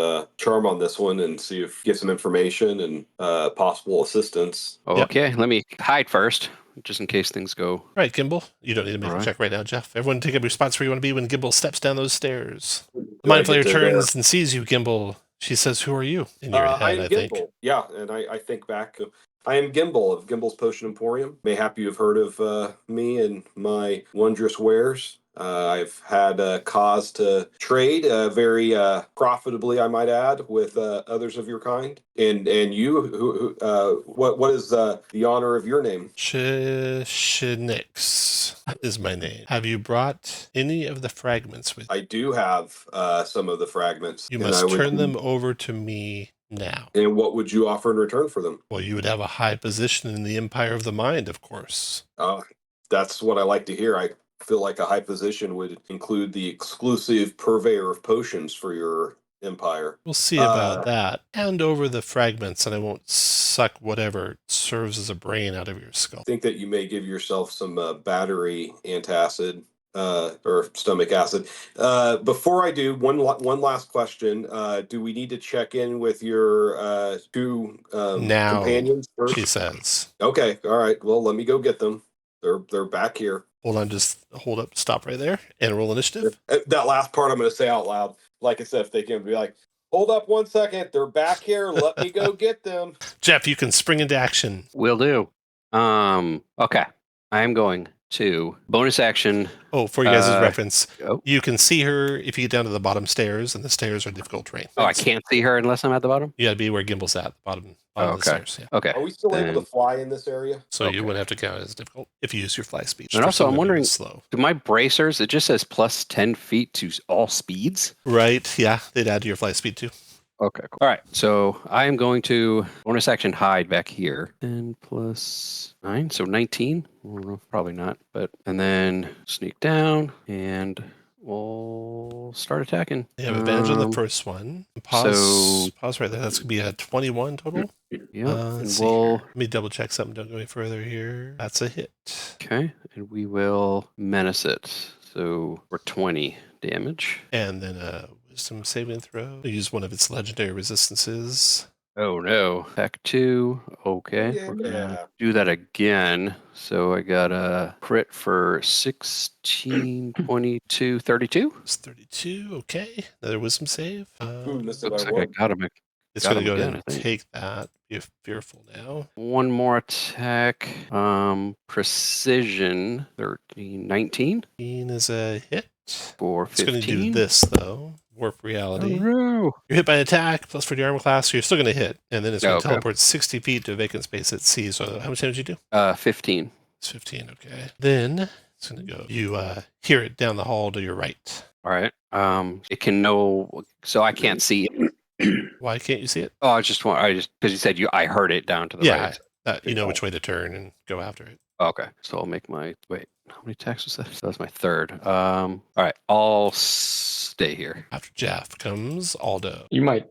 this one and see if get some information and possible assistance. Okay, let me hide first, just in case things go. All right, Gimbal. You don't need to make a Alright. check right now, Jeff. Everyone take up your spots where you want to be when Gimbal steps down those stairs. The Do I Mind get Flayer to turns and sees you, Gimbal. She says, "Who are you?" In your I head, am I think. Gimbal. Yeah, and I think back. I am Gimbal of Gimbal's Potion Emporium. Mayhap you have heard of me and my wondrous wares. I've had cause to trade very profitably, I might add, with others of your kind. And you, what is the honor of your name? Shinix is my name. Have you brought any of the fragments with you? I do have some of the fragments, You and must turn them over to me now. And what would you offer in return for them? Well, you would have a high position in the Empire of the Mind, of course. That's what I like to hear. I feel like a high position would include the exclusive purveyor of potions for your empire. We'll see about that. Hand over the fragments, and I won't suck whatever serves as a brain out of your skull. I think that you may give yourself some battery antacid or stomach acid. Before I do, one last question. Do we need to check in with your two Now, companions first? she says. Okay, all right. Well, let me go get them. They're back here. Hold on, just hold up, stop right there, and roll initiative. That last part I'm going to say out loud. Like I said, if they can be like, hold up 1 second, they're back here. Let me go get them. Jeff, you can spring into action. Will do. Okay. I am going to bonus action. Oh, for you guys' reference, oh. you can see her if you get down to the bottom stairs, and the stairs are difficult terrain. Oh, I can't see her unless I'm at the bottom? You gotta be where Gimbal's at, the bottom of the stairs. Yeah. Okay. Are we still able to fly in this area? So you wouldn't have to count it as difficult if you use your fly speed. And also, I'm wondering, slow. Do my bracers, it just says plus 10 feet to all speeds? Right, yeah, they'd add to your fly speed too. Okay, cool. All right, so I am going to bonus action hide back here. 10 plus 9, so 19. Well, probably not, and then sneak down and we'll start attacking. You have advantage on the first one. Pause right there. That's going to be a 21 total. Yeah, and let me double check something. Don't go any further here. That's a hit. Okay, and we will menace it. So for 20 damage. And then a wisdom saving throw. Use one of its legendary resistances. Oh no. Back 2. Okay. Yeah. We're gonna do that again. So I got a crit for 16, 22, 32. It's 32. Okay. Another wisdom save. Looks like I got him. It's going to go ahead and take that. Be fearful now. One more attack. Precision. 13, 19. 19 is a hit. For 15. It's going to do this, though. Warp reality. Oh, no. You're hit by an attack, plus for your armor class, so you're still going to hit. And then it's going to teleport 60 feet to a vacant space at sea. So how much damage did you do? 15. It's 15, okay. Then it's going to go. You hear it down the hall to your right. All right. It can know, so I can't see it. Why can't you see it? Oh, because you said I heard it down to the right. You know which way to turn and go after it. Okay, so I'll make my how many attacks was that? So that's my third. All right, I'll stay here. After Jeff comes Aldo. You might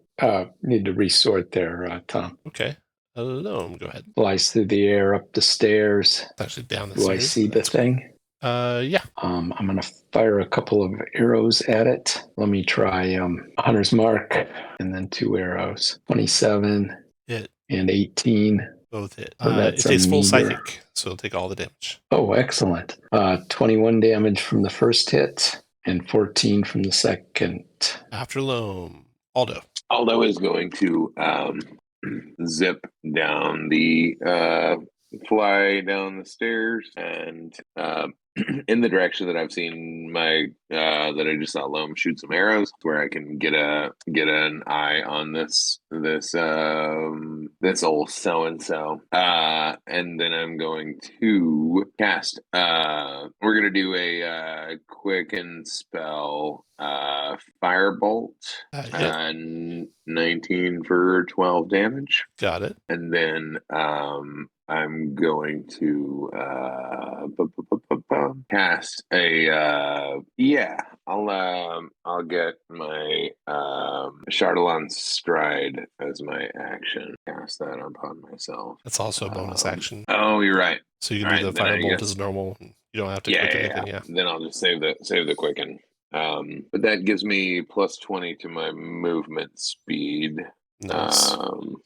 need to resort there, Tom. Okay. Alone, go ahead. Flies through the air up the stairs. It's actually down the Do stairs. I see the thing? Yeah. I'm going to fire a couple of arrows at it. Let me try Hunter's Mark and then 2 arrows. 27 Hit. And 18. Both hit. So It takes full psychic, so it'll take all the damage. Oh, excellent. 21 damage from the first hit and 14 from the second. After Loam, Aldo. Aldo is going to zip down fly down the stairs and in the direction that I've seen that I just saw Loam shoot some arrows, where I can get an eye on this old so and so, and then I'm going to cast. We're gonna do a quicken spell, firebolt, and 19 for 12 damage. Got it. And then I'm going to cast a I'll get my Chardalon Stride as my action. Cast that upon myself. That's also a bonus action. Oh, you're right. So you can do the firebolt as normal. You don't have to quicken anything. Yeah. Then I'll just save the quicken. But that gives me plus 20 to my movement speed. Nice.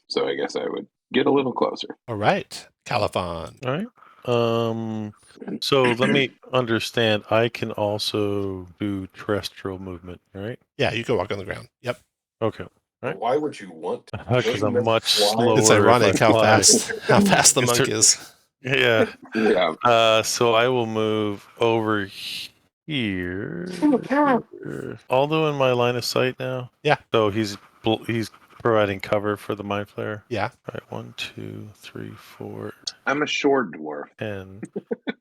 So I guess I would get a little closer. All right, Califon. All right. So let me understand. I can also do terrestrial movement, right? Yeah, you can walk on the ground. Yep. Okay. Right. Why would you want to? Because I'm much Fly? slower. It's if ironic I how fly. fast the It's monk ter- is. Yeah. Yeah. So I will move over here. Although in my line of sight now. Yeah. So he's providing cover for the mind flare. Yeah. All right. 1, 2, 3, 4, I'm a short dwarf. 10.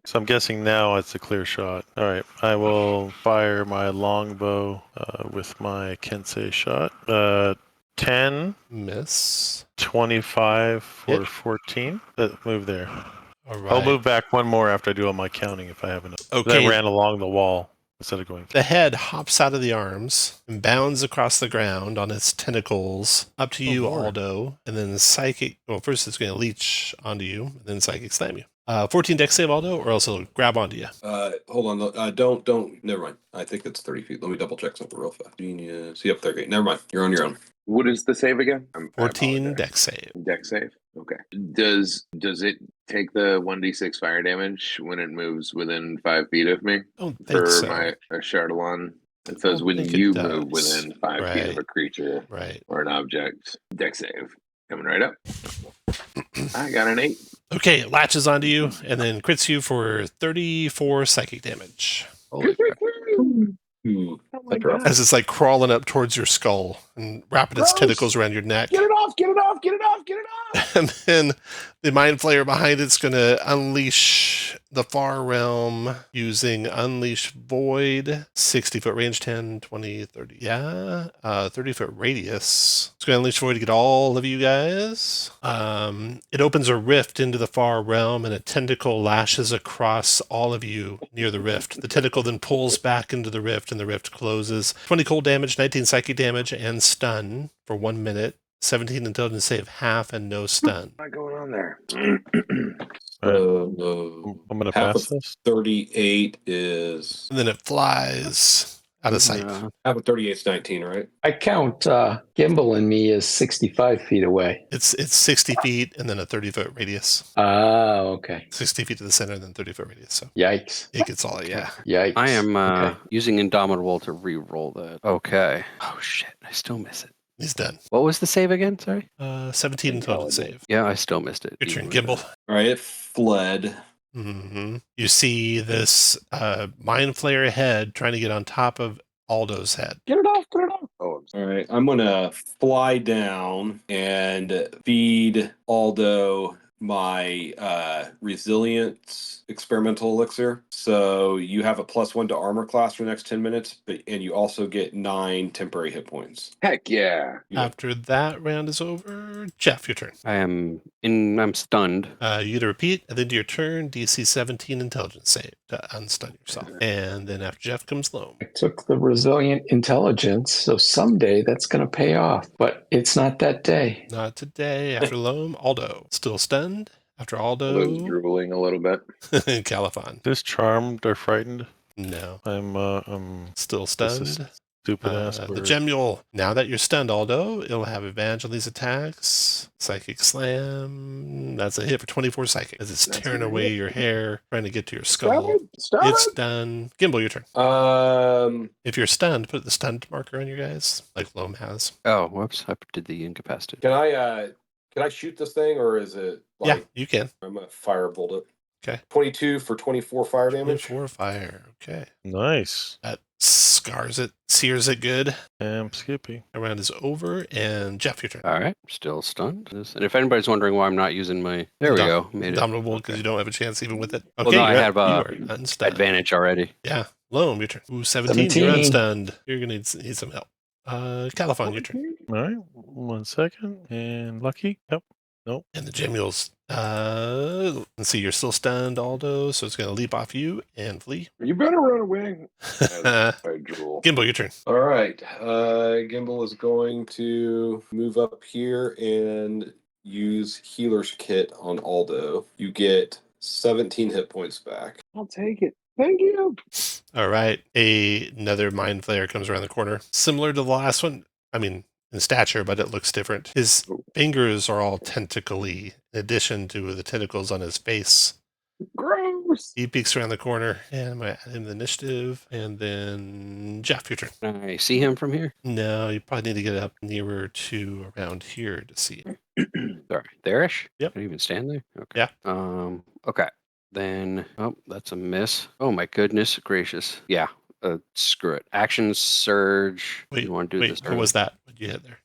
So I'm guessing now it's a clear shot. All right. I will fire my longbow with my Kensei shot. 10, Miss. 25 for Hit. 14. Move there. All right. I'll move back one more after I do all my counting if I have enough. Okay. I ran along the wall instead of going. The head hops out of the arms and bounds across the ground on its tentacles up to you, Lord. Aldo, and then psychic. Well, first it's going to leech onto you, and then psychic slam you. 14 dex save, Aldo, or else it'll grab onto you. Hold on. Don't. Never mind. I think it's 30 feet. Let me double check something real fast. Genius. Yep, 38. Never mind. You're on your own. What is the save again? 14 dex save. Dex save. Okay. Does it take the 1d6 fire damage when it moves within 5 feet of me? I don't think For so. my Chardalon? It says don't when think it you does. move within 5 feet of a creature Right. or an object. Dex save. Coming right up. I got an 8. Okay, it latches onto you and then crits you for 34 psychic damage. Holy crap. That's rough. As it's like crawling up towards your skull and wrapping its Gross. tentacles around your neck. Get it off! Get it off! Get it off! Get it off! And then the mind flayer behind it's going to unleash the far realm using Unleash Void, 60-foot range, 10, 20, 30. Yeah, 30-foot radius. It's going to unleash Void to get all of you guys. It opens a rift into the far realm and a tentacle lashes across all of you near the rift. The tentacle then pulls back into the rift and the rift closes. 20 cold damage, 19 psychic damage, and stun for 1 minute. 17 intelligence save, half and no stun. What's going on there? I'm going to half pass of this. 38 is And then it flies out of sight. half of 38 is 19, right? I count Gimbal and me as 65 feet away. It's 60 feet and then a 30-foot radius. Okay. 60 feet to the center and then 30-foot radius. So Yikes. it gets all, yeah. Yikes. I am Okay. using Indomitable to re-roll that. Okay. Oh, shit. I still miss it. He's done. What was the save again? Sorry? 17 intelligence save. Yeah, I still missed it. Your turn, even with Gimbal. All right, it fled. You see this mind flayer head trying to get on top of Aldo's head. Get it off! Get it off! Oh, All right, I'm going to fly down and feed Aldo my resilience experimental elixir. So you have a +1 to armor class for the next 10 minutes, and you also get 9 temporary hit points. heck yeah! Yeah. After that round is over, Jeff, your turn. I'm stunned. You to repeat, and then to your turn, DC 17 intelligence save to unstun yourself. And then after Jeff comes Loam. I took the resilient intelligence, so someday that's going to pay off, but it's not that day. Not today. After Loam, Aldo. Still stunned. After Aldo's Aldo, drooling a little bit. Califon. Is charmed or frightened? No. I'm Still this stunned. is stupid ass The word. gem mule. Now that you're stunned, Aldo, it'll have advantage on these attacks. Psychic slam. That's a hit for 24 psychic. As it's That's tearing a away hit. your hair, trying to get to your Stop skull. it! Stop It's it! done. Gimbal, your turn. If you're stunned, put the stunned marker on you guys, like Loam has. Oh, whoops. I did the incapacitated. Can I shoot this thing, or is it Yeah, you can. I'm gonna firebolt it? Okay. 22 for 24 fire damage. 4 fire. Okay. Nice. That scars it, sears it good. Damn Skippy. The round is over, and Jeff, your turn. All right. Still stunned. And if anybody's wondering why I'm not using my... There we go. Made it. Indomitable, because you don't have a chance even with it. Well, Okay, no, I you're have you are unstunned. advantage already. Yeah. Loam, your turn. Ooh, 17. You're 17. unstunned. You're going to need some help. Califon, your turn. All right. 1 second. And Lucky. Yep. And the gem mules. Let's see, you're still stunned, Aldo, so it's going to leap off you and flee. You better run away. I drool. Gimbal, your turn. All right. Gimbal is going to move up here and use Healer's Kit on Aldo. You get 17 hit points back. I'll take it. Thank you. All right. Another mind flayer comes around the corner. Similar to the last one. I mean, in stature, but it looks different. His fingers are all tentacly, in addition to the tentacles on his face. Gross. He peeks around the corner, and I'm going to add him the initiative. And then, Jeff, your turn. Can I see him from here? No, you probably need to get up nearer to around here to see him. Sorry, there-ish? Yep. Can I even stand there? Okay. Yeah. Okay. Then, oh, that's a miss. Oh my goodness gracious. Yeah. Screw it. Action surge. You want to do this? What was that? What you hit there?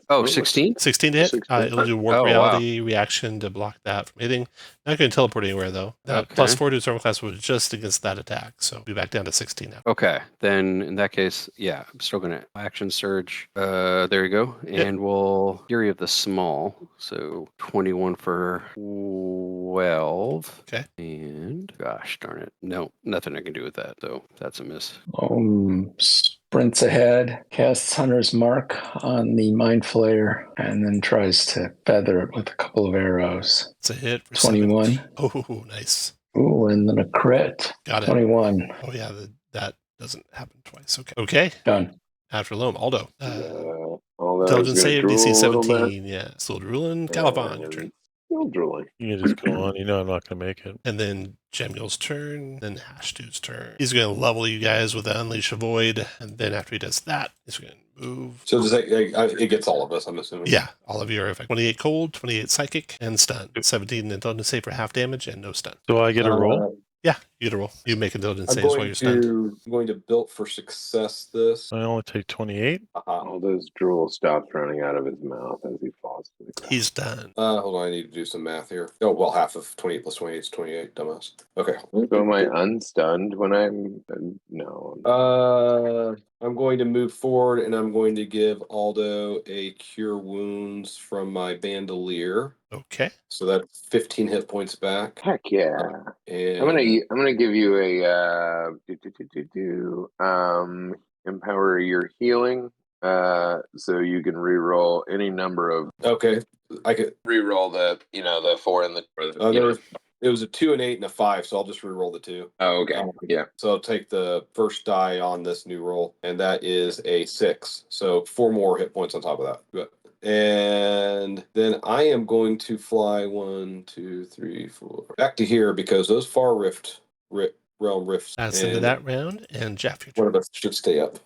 Oh, 16? 16 to hit. 16. It'll do warp Oh, reality reaction to block that from hitting. Not going to teleport anywhere though. Okay. Plus 4 to its armor class was just against that attack, so be back down to 16 now. Okay. Then in that case, yeah, I'm still gonna action surge. There you go. And we'll Fury of the Small. So 21 for 12. Okay. And gosh darn it. No, nothing I can do with that, though. That's a miss. Sprints ahead, casts Hunter's Mark on the Mind Flayer, and then tries to feather it with a couple of arrows. It's a hit for 21. 17. Oh, nice. Ooh, and then a crit. Got it. 21. Oh yeah, that doesn't happen twice. Okay. Done. After Loam, Aldo. Although Intelligence save, DC a little bit. 17. Yeah, still drooling. Caliban, your turn. Still drooling. You can just go on. You know I'm not going to make it. And then Gemul's turn, then Hashdu's turn. He's going to level you guys with the Unleash a Void, and then after he does that, he's going to move. So does that, it gets all of us, I'm assuming? Yeah, all of you are affected. 28 cold, 28 psychic, and stun. 17 intelligence save for half damage, and no stun. Do I get a roll? Yeah, you get a roll. You make intelligence I'm saves while you're stunned. going to build for success this. I only take 28. All those drool stops running out of his mouth as he falls to the ground. He's done. Hold on, I need to do some math here. Oh, well, half of 28 plus 28 is 28, dumbass. Okay. So am I unstunned when I'm... No. I'm going to move forward, and I'm going to give Aldo a Cure Wounds from my Bandolier. Okay. So that's 15 hit points back. Heck yeah. And I'm gonna give you a empower your healing. So you can re-roll any number of. Okay, I could re-roll the 4 and the. It was a 2, an 8, and a 5, so I'll just re-roll the 2. Oh, okay. Yeah. So I'll take the first die on this new roll, and that is a 6. So 4 more hit points on top of that. Good. And then I am going to fly 1, 2, 3, 4 back to here because those far realm rifts. That's into that round, and Jeff, your turn. One of us should stay up.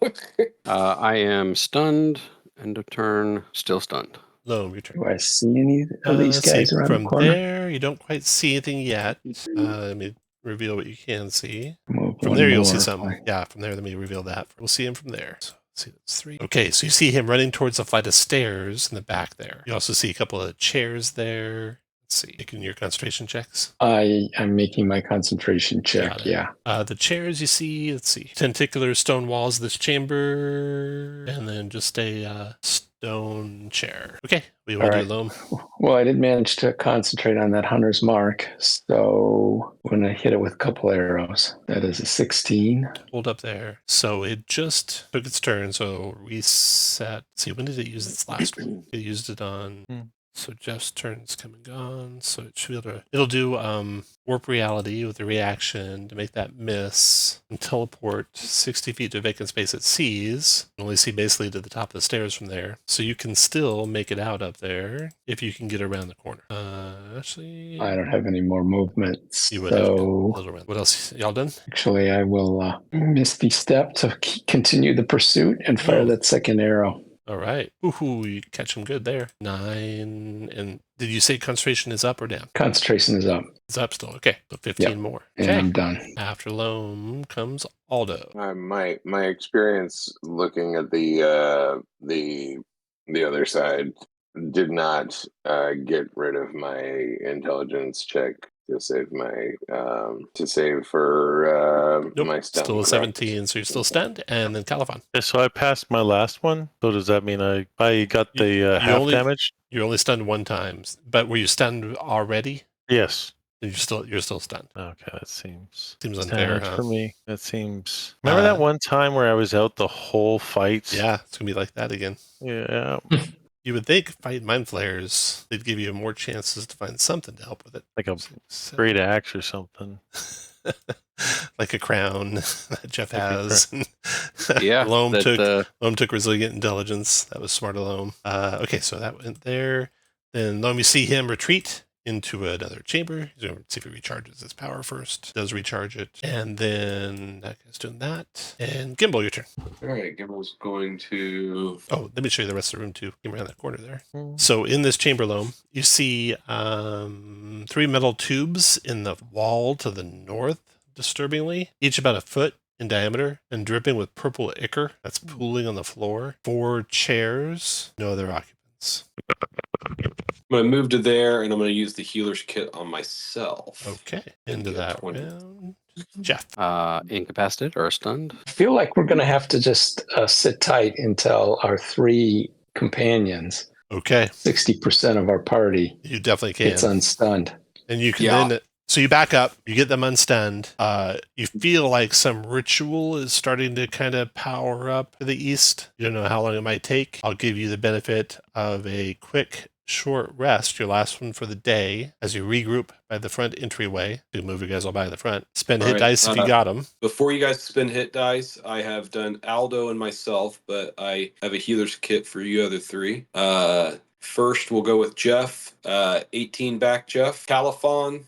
I am stunned. End of turn. Still stunned. Loam, your turn. Do I see any of these guys around from the corner? there, you don't quite see anything yet. Let me reveal what you can see. Move From one there, you'll more. see some. Yeah, from there, let me reveal that. We'll see him from there. So let's see, that's 3. Okay, so you see him running towards a flight of stairs in the back there. You also see a couple of chairs there. Let's see, making your concentration checks. I'm making my concentration Got check, it. yeah. The chairs you see, let's see, tentacular stone walls of this chamber, and then just a stone chair. Okay, we will All do right. Loam. Well, I did manage to concentrate on that Hunter's Mark, so I'm going to hit it with a couple arrows. That is a 16. Hold up there. So it just took its turn, so reset. Let's see, when did it use its last one? It used it on... So Jeff's turn's come and gone. So it should be able to, it'll do warp reality with a reaction to make that miss and teleport 60 feet to a vacant space it sees. You only see basically to the top of the stairs from there. So you can still make it out up there if you can get around the corner. Actually, I don't have any more movement, you would have to so build around. What else? Y'all done? actually I will miss the step to continue the pursuit and fire that second arrow. All right. Ooh, you catch him good there. 9. And did you say concentration is up or down? Concentration is up, It's up still. Okay. So 15 Yep. more. and Okay. I'm done. After Loam comes Aldo. My experience looking at the other side did not get rid of my intelligence check to save my Nope, my stun. still a 17, so you're still stunned. And then Caliban. Okay, so I passed my last one. So does that mean I got the half damage? You're only stunned one time. But were you stunned already? Yes. You're still stunned. Okay, that seems Unfair, sad huh? for me. That seems. Remember that one time where I was out the whole fight? Yeah, it's gonna be like that again. Yeah. You would think fight mind flayers, they'd give you more chances to find something to help with it. Like a So- great axe or something. like a crown that Jeff Like a has. Yeah, Loam that, took resilient intelligence. That was smart of Loam. Okay, so that went there. Then Loam, you see him retreat into another chamber. He's going to see if he recharges his power first. Does recharge it. And then that guy's doing that. And Gimbal, your turn. All right, Gimble's going to. Oh, let me show you the rest of the room too. Came around that corner there. Hmm. So in this chamber, Loam, you see 3 metal tubes in the wall to the north, disturbingly, each about a foot in diameter and dripping with purple ichor that's pooling on the floor. 4 chairs, no other occupants. I'm going to move to there, and I'm going to use the healer's kit on myself. Okay, into Into that 20. round. Jeff. incapacitated or stunned. I feel like we're going to have to just sit tight until our 3 companions, Okay, 60% of our party, you definitely gets can. unstunned. And you can Yeah. then, so you back up, you get them unstunned. You feel like some ritual is starting to kind of power up to the east. You don't know how long it might take. I'll give you the benefit of a quick short rest, your last one for the day, as you regroup by the front entryway. You move you guys all by the front. Spend All hit right, dice if you got them. Before you guys spin hit dice, I have done Aldo and myself, but I have a healer's kit for you other 3. First, we'll go with Jeff. 18 back, Jeff. Califon,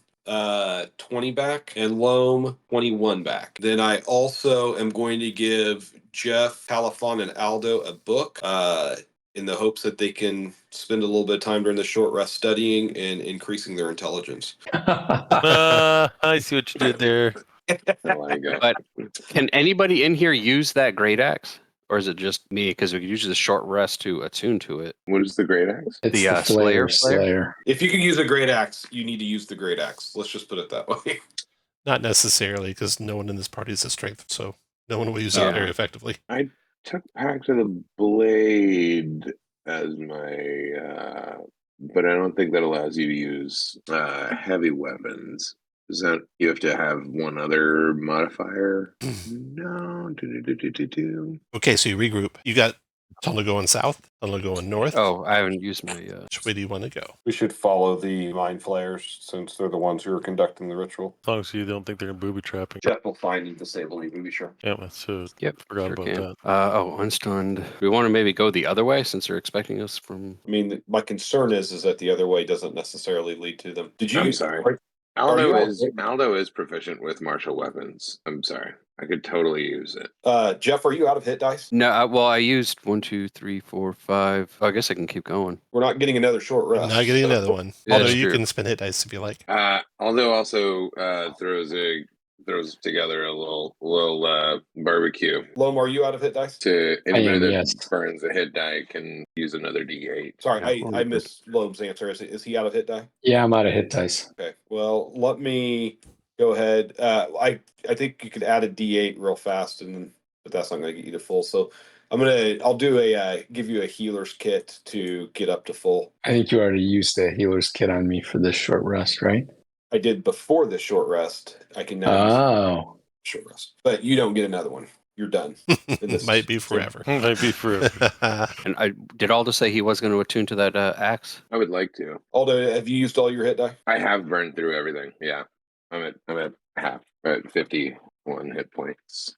20 back, and Loam, 21 back. Then I also am going to give Jeff, Califon, and Aldo a book. In the hopes that they can spend a little bit of time during the short rest studying and increasing their intelligence. I see what you did there. I like it. But can anybody in here use that great axe? Or is it just me? Because we could use the short rest to attune to it. What is the great axe? It's The, the Flayer Slayer? Slayer. If you can use a great axe, you need to use the great axe. Let's just put it that way. Not necessarily, because no one in this party is a strength, so no one will use it Yeah. very effectively. Took Pact of the Blade as my, but I don't think that allows you to use heavy weapons. Is that you have to have one other modifier? No. Okay, so you regroup. You got tunnel going south, tunnel going north. Oh, I haven't used my. Which way do you want to go? We should follow the mind flayers since they're the ones who are conducting the ritual. As long as you don't think they're booby trapping. Jeff will find and disable the movie, sure. Yeah, that's Yep, forgot sure about can. that. Unstunned. We want to maybe go the other way since they're expecting us from. I mean, my concern is that the other way doesn't necessarily lead to them. Did you? I'm sorry. Are you Aldo is proficient with martial weapons. I'm sorry. I could totally use it. Jeff, are you out of hit dice? No, well, I used 1, 2, 3, 4, 5. Oh, I guess I can keep going. We're not getting another short rest. Not getting another one. Yeah, Although that's you true. can spend hit dice if you like. Aldo also throws together a little barbecue. Loam, are you out of hit dice? To anybody am, that yes. burns a hit die can use another D8. Sorry, Yeah. I missed Loam's answer. Is he out of hit die? Yeah, I'm out of hit dice. Okay. Well, let me go ahead. I think you could add a D8 real fast, but that's not going to get you to full. So I'll do give you a healer's kit to get up to full. I think you already used the healer's kit on me for this short rest, right? I did before the short rest. I can now use Oh, the short rest, but you don't get another one. You're done. It might be forever. Might be forever. And I did Aldo say he was going to attune to that axe? I would like to. Aldo, have you used all your hit die? I have burned through everything. Yeah, I'm at half. At 51 hit points.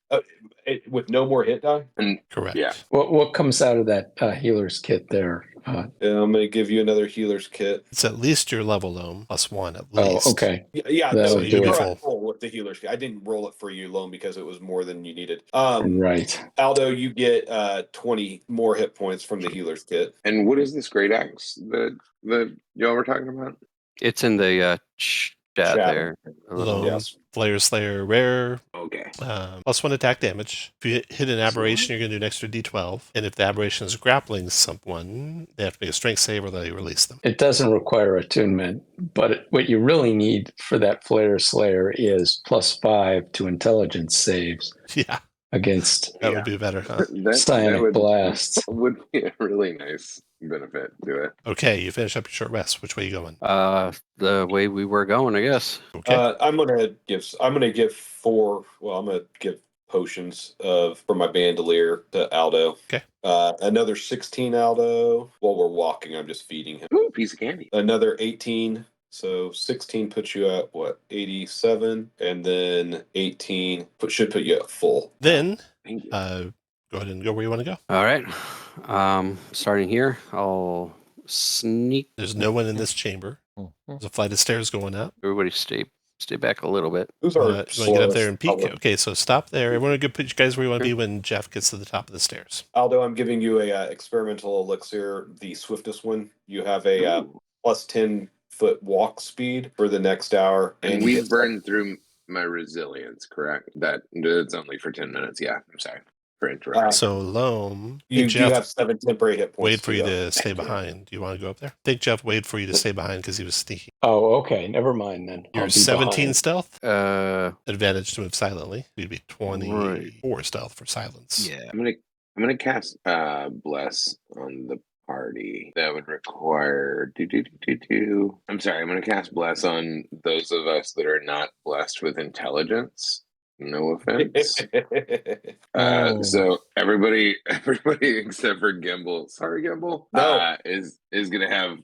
With no more hit die? And Correct. yeah, what comes out of that healer's kit there? I'm going to give you another healer's kit. It's at least your level, Loam, +1 at Oh, least. okay. Yeah, That'll no, do you're it. at full with the healer's kit. I didn't roll it for you, Loam, because it was more than you needed. Right. Aldo, you get 20 more hit points from the healer's kit. and what is this great axe that y'all were talking about? It's in the chat there. A little- Loam, Yes. Flayer Slayer rare. Okay. +1 attack damage. If you hit an aberration, you're going to do an extra d12. And if the aberration is grappling someone, they have to make a strength save or they release them. It doesn't require attunement, but what you really need for that Flayer Slayer is +5 to intelligence saves Yeah, against that would be better, huh? psionic blasts. would be a really nice benefit to it. Okay, you finish up your short rest. Which way you going? The way we were going, I guess. Okay. I'm gonna give 4. Well, I'm gonna give potions for my bandolier to Aldo. Okay. Another 16 Aldo. While we're walking, I'm just feeding him. Ooh, piece of candy. Another 18. So 16 puts you at what, 87, and then 18 should put you at full. Then Thank you. go ahead and go where you want to go. All right. Starting here, I'll sneak. There's no one in this chamber. There's a flight of stairs going up. Everybody stay back a little bit. Who's You our want to get up there and peek? slowest? Okay, so stop there. Everyone go put you guys where you want to be when Jeff gets to the top of the stairs. Aldo, I'm giving you a experimental elixir, the swiftest one. You have a Ooh. plus 10-foot walk speed for the next hour. And you we've get- burned through my resilience, correct? It's only for 10 minutes. Yeah, I'm sorry for interrupting. So Loam, You think do Jeff have 7 temporary hit points. wait for you too, to stay behind. Do you want to go up there? I think Jeff waited for you to stay behind because he was sneaky. Oh, okay. Never mind then. I'll You're be 17 behind. stealth. Uh, Advantage to move silently. You'd be 24 stealth for silence. yeah. I'm gonna cast bless on the party. That would require I'm sorry, I'm gonna cast bless on those of us that are not blessed with intelligence. No offense. So everybody except for Gimbal. Sorry, Gimbal. No. Is gonna have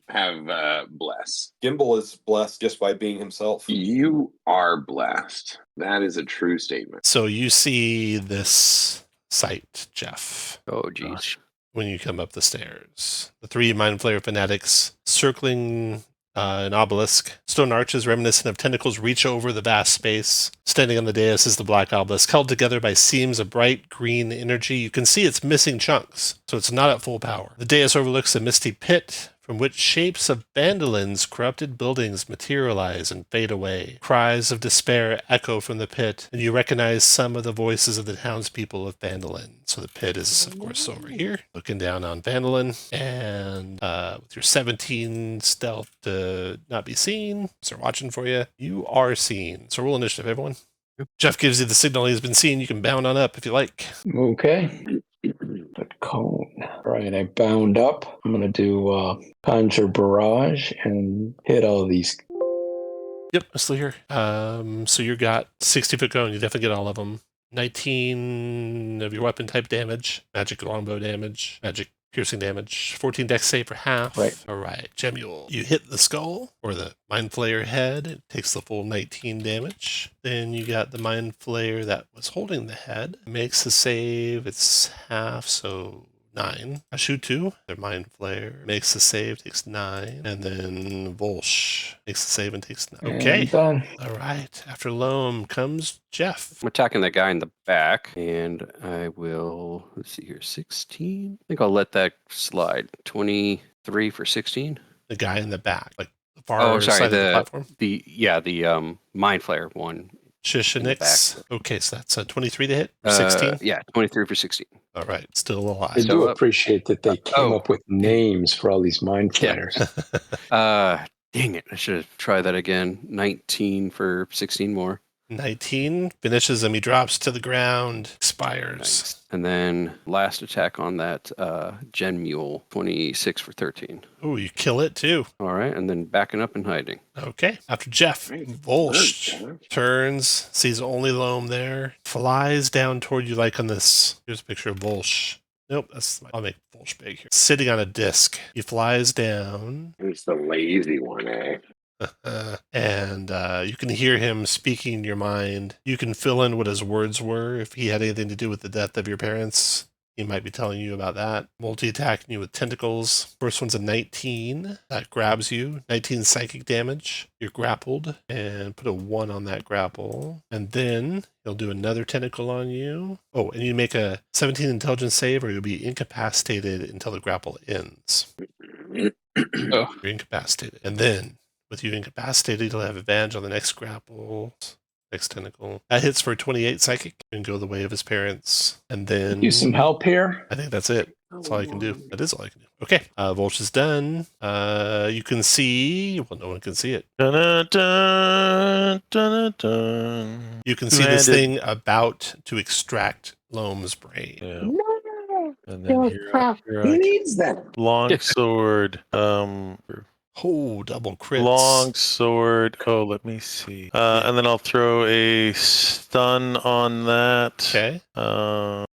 bless. Gimbal is blessed just by being himself. You are blessed. That is a true statement. So you see this sight, Jeff, Oh, geez. when you come up the stairs. The 3 Mind Flayer fanatics circling an obelisk. Stone arches reminiscent of tentacles reach over the vast space. Standing on the dais is the black obelisk, held together by seams of bright green energy. You can see it's missing chunks, so it's not at full power. The dais overlooks a misty pit from which shapes of Bandolin's corrupted buildings materialize and fade away. Cries of despair echo from the pit, and you recognize some of the voices of the townspeople of Bandolin. So the pit is, of course, over here, looking down on Bandolin, and with your 17 stealth to not be seen, so they're watching for you, you are seen. So roll initiative, everyone. Jeff gives you the signal he's been seen. You can bound on up if you like. Okay. The cone. All right, I bound up. I'm going to do Conjure Barrage and hit all these. Yep, I'm still here. So you got 60-foot cone. You definitely get all of them. 19 of your weapon type damage, magic longbow damage, magic piercing damage, 14 dex save for half. Right. All right, Gemule. You hit the skull or the Mind Flayer head. It takes the full 19 damage. Then you got the Mind Flayer that was holding the head. Makes a save. It's half, so 9. I shoot 2. Their Mind Flayer makes the save, takes 9. And then Volsh makes the save and takes 9. Okay. And done. All right. After Loam comes Jeff. I'm attacking that guy in the back, and I will, let's see here, 16. I think I'll let that slide. 23 for 16. The guy in the back, like the far side of the platform. The Mind Flayer one. Shishinix. Okay, so that's a 23 to hit. 16. Yeah, 23 for 16. All right, still alive. I do So, appreciate that they came up with names for all these mind Yeah. flayers. Dang it. I should have tried that again. 19 for 16 more. 19 finishes him. He drops to the ground, expires. Nice. And then last attack on that Gen Mule, 26 for 13. Oh, you kill it too. All right, and then backing up and hiding. Okay. After Jeff, Volsh turns, sees only Loam there, flies down toward you like on this. Here's a picture of Volsh. Nope, I'll make Volsh big here. Sitting on a disc. He flies down. It's the lazy one, eh? And you can hear him speaking in your mind. You can fill in what his words were. If he had anything to do with the death of your parents, he might be telling you about that. Multi-attacking you with tentacles. First one's a 19. That grabs you. 19 psychic damage. You're grappled. And put a 1 on that grapple. And then he'll do another tentacle on you. Oh, and you make a 17 intelligence save or you'll be incapacitated until the grapple ends. You're incapacitated. And then with you incapacitated, you'll have advantage on the next grapple, next tentacle. That hits for 28 psychic and go the way of his parents. And then Use some help here. I think that's it. That's all I can do. That is all I can do. Okay. Volch is done. You can see, well, no one can see it. Dun-dun-dun, dun-dun-dun. You can see this thing about to extract Loam's brain. Yeah. No, And then here I he needs that. long sword. Oh, double crits. Long sword. Oh, let me see. And then I'll throw a stun on that. Okay.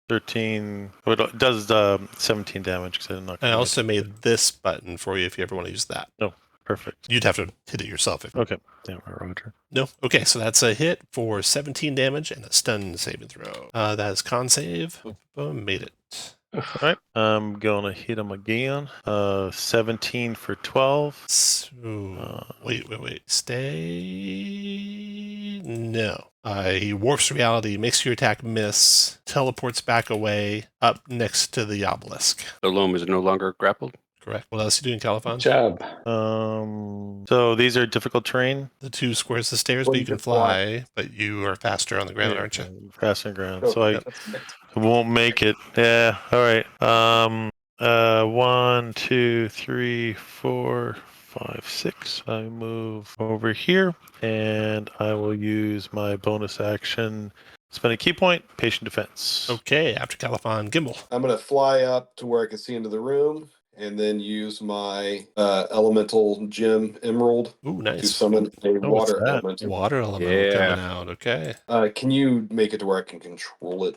13. Well, it does 17 damage because I did not. I also made this button for you if you ever want to use that. Oh, perfect. You'd have to hit it yourself. Okay. Yeah, Roger. No. Okay, so that's a hit for 17 damage and a stun saving throw. That is con save. Boom, made it. All right. I'm going to hit him again. 17 for 12. So, wait. Stay. No. He warps reality, makes your attack miss, teleports back away, up next to the obelisk. The loam is no longer grappled. Correct. What else are you doing, Califon? Good job. So these are difficult terrain. The 2 squares of stairs, but you can fly, but you are faster on the ground, aren't you? Faster on the ground. So I won't make it. Yeah. All right. 1, 2, 3, 4, 5, 6. I move over here, and I will use my bonus action. Spend a key point, patient defense. Okay, after Califon, Gimbal. I'm going to fly up to where I can see into the room and then use my elemental gem emerald Ooh, to nice. summon a what's water that? elemental. Water elemental Yeah. coming out. Okay. Can you make it to where I can control it?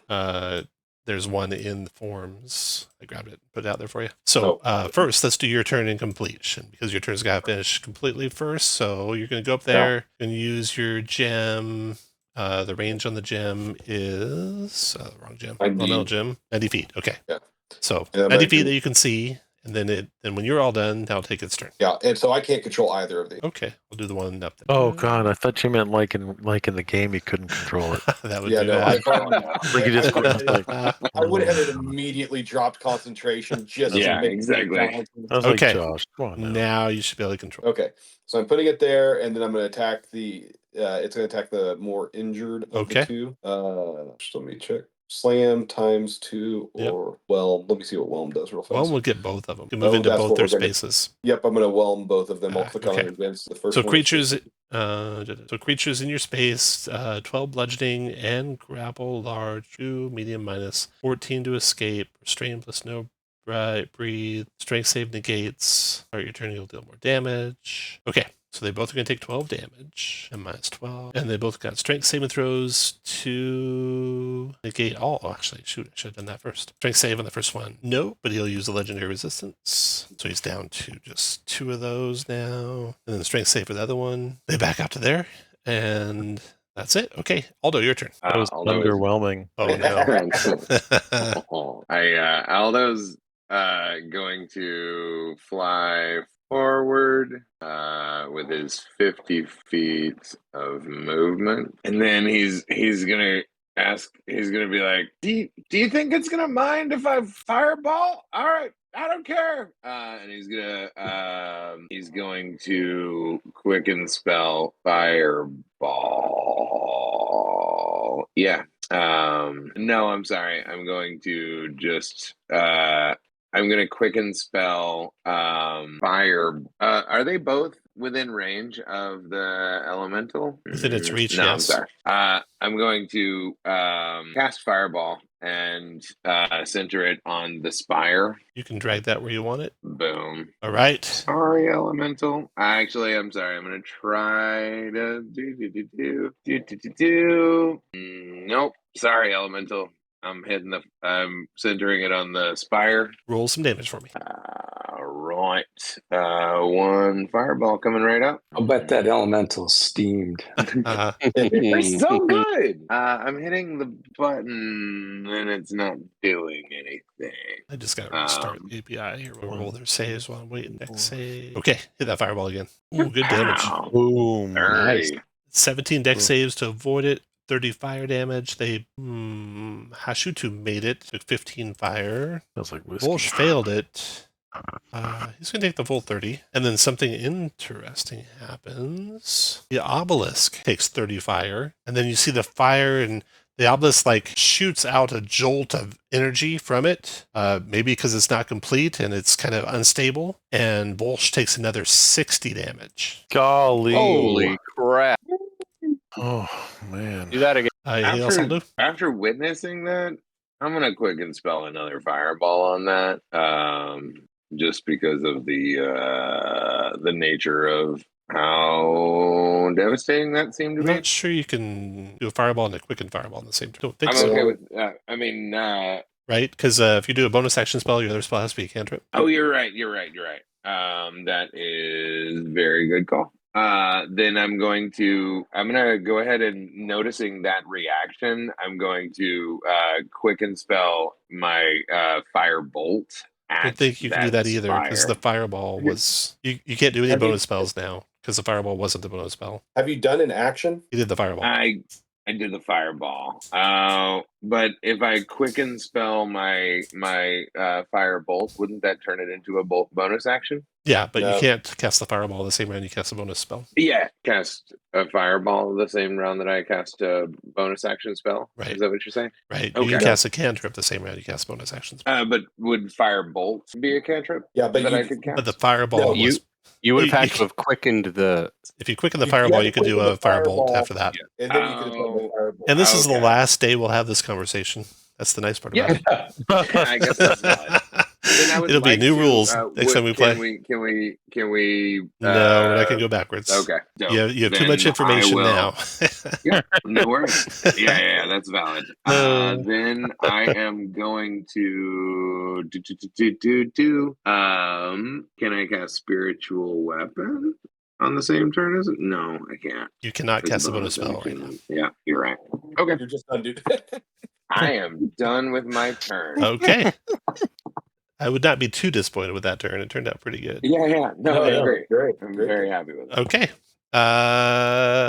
There's one in the forms. I grabbed it, put it out there for you. So first, let's do your turn in completion because your turn's got to finish completely first. So you're going to go up there and use your gem. The range on the gem is wrong gem. 90. Elemental gem. 90 feet. Okay. Yeah. So And 90 feet that you can see, and then when you're all done, that'll take its turn. Yeah, and so I can't control either of these. Okay, we'll do the one up there. Oh God, I thought you meant like in the game you couldn't control it. That would Yeah, be no, bad. Like you just I would have had it immediately dropped concentration just to Yeah, make exactly. I was Okay. like, Josh, come on now. Now you should be able to control. Okay, so I'm putting it there, and then I'm going to attack the. It's going to attack the more injured of Okay. the two. Just let me check. Slam times 2, or well, let me see what whelm does real fast. Well, we'll get both of them. You can move Oh, into that's both what their we're gonna- spaces. Yep, I'm going to whelm both of them. I'll click on okay. it against the first So one. creatures in your space, 12 bludgeoning and grapple, large, 2, medium minus, 14 to escape, restrain plus no breathe, strength save negates. Start your turn, you'll deal more damage. Okay, so they both are going to take 12 damage, and minus 12. And they both got strength saving throws to negate all. Oh, actually, shoot, I should have done that first. Strength save on the first one. No, but he'll use the legendary resistance. So he's down to just 2 of those now. And then the strength save for the other one. They back up to there, and that's it. Okay, Aldo, your turn. That was Although it's- underwhelming. Oh, no. Aldo's going to fly forward with his 50 feet of movement, and then he's gonna be like, do you think it's gonna mind if I fireball? All right, I don't care. And he's going to quicken spell fireball. Yeah. No, I'm sorry. I'm going to just I'm going to quicken spell fire. Are they both within range of the elemental? Within its reach, No, yes. I'm sorry. I'm going to cast fireball and center it on the spire. You can drag that where you want it. Boom. All right. Sorry, elemental. Actually, I'm sorry. I'm gonna try to do. Nope. Sorry, elemental. I'm centering it on the spire. Roll some damage for me. Right. One fireball coming right up. I'll bet that elemental's steamed. They're so good. I'm hitting the button and it's not doing anything. I just got to restart the API here. We'll roll their saves while I'm waiting. Next save. Okay, hit that fireball again. Ooh, good damage. Ow. Boom. Nice. 17 dex saves to avoid it. 30 fire damage. Hashutu made it. Took 15 fire. Feels like whiskey. Bolsh failed it. He's going to take the full 30. And then something interesting happens. The obelisk takes 30 fire. And then you see the fire, and the obelisk shoots out a jolt of energy from it. Maybe because it's not complete and it's kind of unstable. And Bolsh takes another 60 damage. Golly. Holy crap. Oh, man. Do that again. Anything else I'll do? After witnessing that, I'm gonna quicken spell another fireball on that. just because of the nature of how devastating that seemed to I'm be. not sure you can do a fireball and a quicken fireball in the same turn. Don't think I'm so, okay with. right? Because if you do a bonus action spell, your other spell has to be a cantrip. Oh, you're right. That is very good call. Then I'm gonna go ahead and, noticing that reaction, I'm going to quicken spell my fire bolt I at don't think you can do that either because the fireball was. You can't do any Have you- bonus spells now because the fireball wasn't the bonus spell. Have you done an action? You did the fireball. I did the fireball. But if I quicken spell my fire bolt, wouldn't that turn it into a bolt bonus action? Yeah, but No. you can't cast the fireball the same round you cast a bonus spell. Yeah, cast a fireball the same round that I cast a bonus action spell. Right. Is that what you're saying? Right. You can Okay. cast a cantrip the same round you cast bonus actions. But would fire bolt be a cantrip? Yeah, but that you- I could cast. But the fireball No, was. You would have You had to have quickened the. If you quicken the You fireball, had to you could do quicken a the firebolt fireball. after that. And then you could have done the fireball. And this is the Okay. last day we'll have this conversation. That's the nice part about it. I guess that's valid. Then I would It'll be like new to, rules next time we play. Can we? No, we're not going to go backwards. Okay. dope. You have too Then much information I will- now. Yeah, no worries. Yeah, that's valid. Then I am going to can I cast spiritual weapon on the same turn as it? No, I can't. You cannot It's cast a bonus spell. action. Yeah, you're right. Okay. You're just done, dude. I am done with my turn. Okay. I would not be too disappointed with that turn. It turned out pretty good. Yeah. No, that's great. Great. I'm Great. very happy with it. Okay.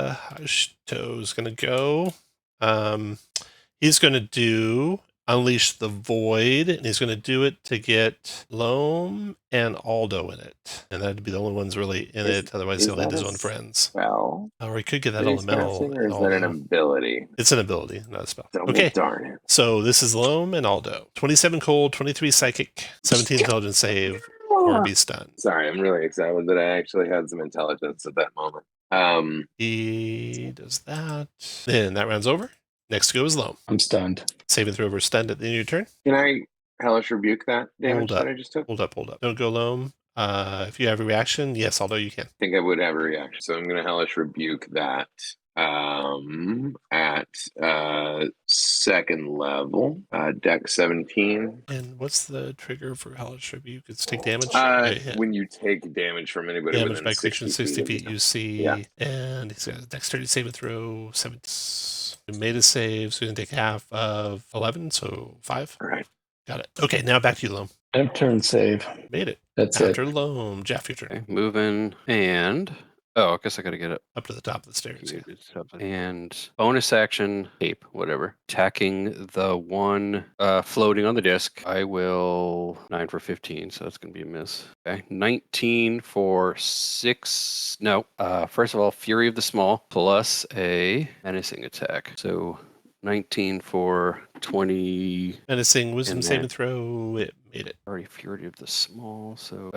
Hashto's going to go. He's going to do Unleash the Void, and he's going to do it to get Loam and Aldo in it. And that'd be the only ones really in it. Otherwise, he'll hit his own friends. Spell? Or he could get that That he's elemental. casting, or and is that an Aldo. ability? It's an ability, not a spell. Oh, Okay. Darn it. So this is Loam and Aldo. 27 cold, 23 psychic, 17 intelligence save, or be stunned. Sorry, I'm really excited that I actually had some intelligence at that moment. He does that. Then that round's over. Next to go is Loam. I'm stunned. Saving throw over stunned at the end of your turn. Can I hellish rebuke that damage Hold up. that I just took? Hold up. Don't go Loam. If you have a reaction, yes, Aldo, you can. I think I would have a reaction. So I'm going to hellish rebuke that at second level, deck 17. And what's the trigger for Hellish Rebuke? It's take damage? Yeah. When you take damage from anybody Damage within by creature 60 feet, of you see. Yeah. And he's got a dexterity saving throw, 17. He made a save, so he's going to take half of 11, so 5. All right. Got it. Okay, now back to you, Loam. End turn save. Made it. That's After it. Loam. Jeff, your turn. Okay, moving and. Oh, I guess I got to get it. Up to the top of the stairs. Yeah. And bonus action, ape, whatever. Attacking the one floating on the disc. I will 9 for 15, so that's going to be a miss. Okay, 19 for 6. No, first of all, Fury of the Small plus a menacing attack. So 19 for 20. Menacing wisdom And saving then- throw. It made it. Already Fury of the Small, so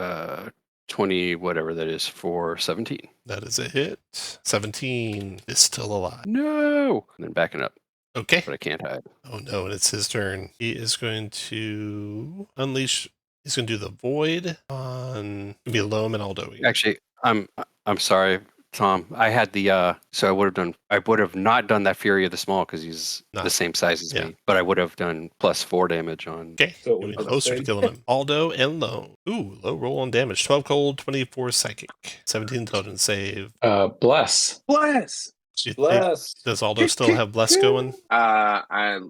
20, whatever that is, for 17. That is a hit. 17 is still alive. No! And then backing up, Okay. but I can't hide. Oh no, and it's his turn. He is going to unleash. He's going to do the void on. It'll be Loam and Aldo. again. Actually, I'm sorry, Tom. I had the so I would have not done that Fury of the Small because he's Not- the same size as yeah. me, but I would have done plus 4 damage on. Okay. So Getting we closer to must killing him. Aldo and Loam. Ooh, low roll on damage. 12 cold, 24 psychic, 17 intelligence save. Bless. Bless. You think- Bless. Does Aldo still have bless going? I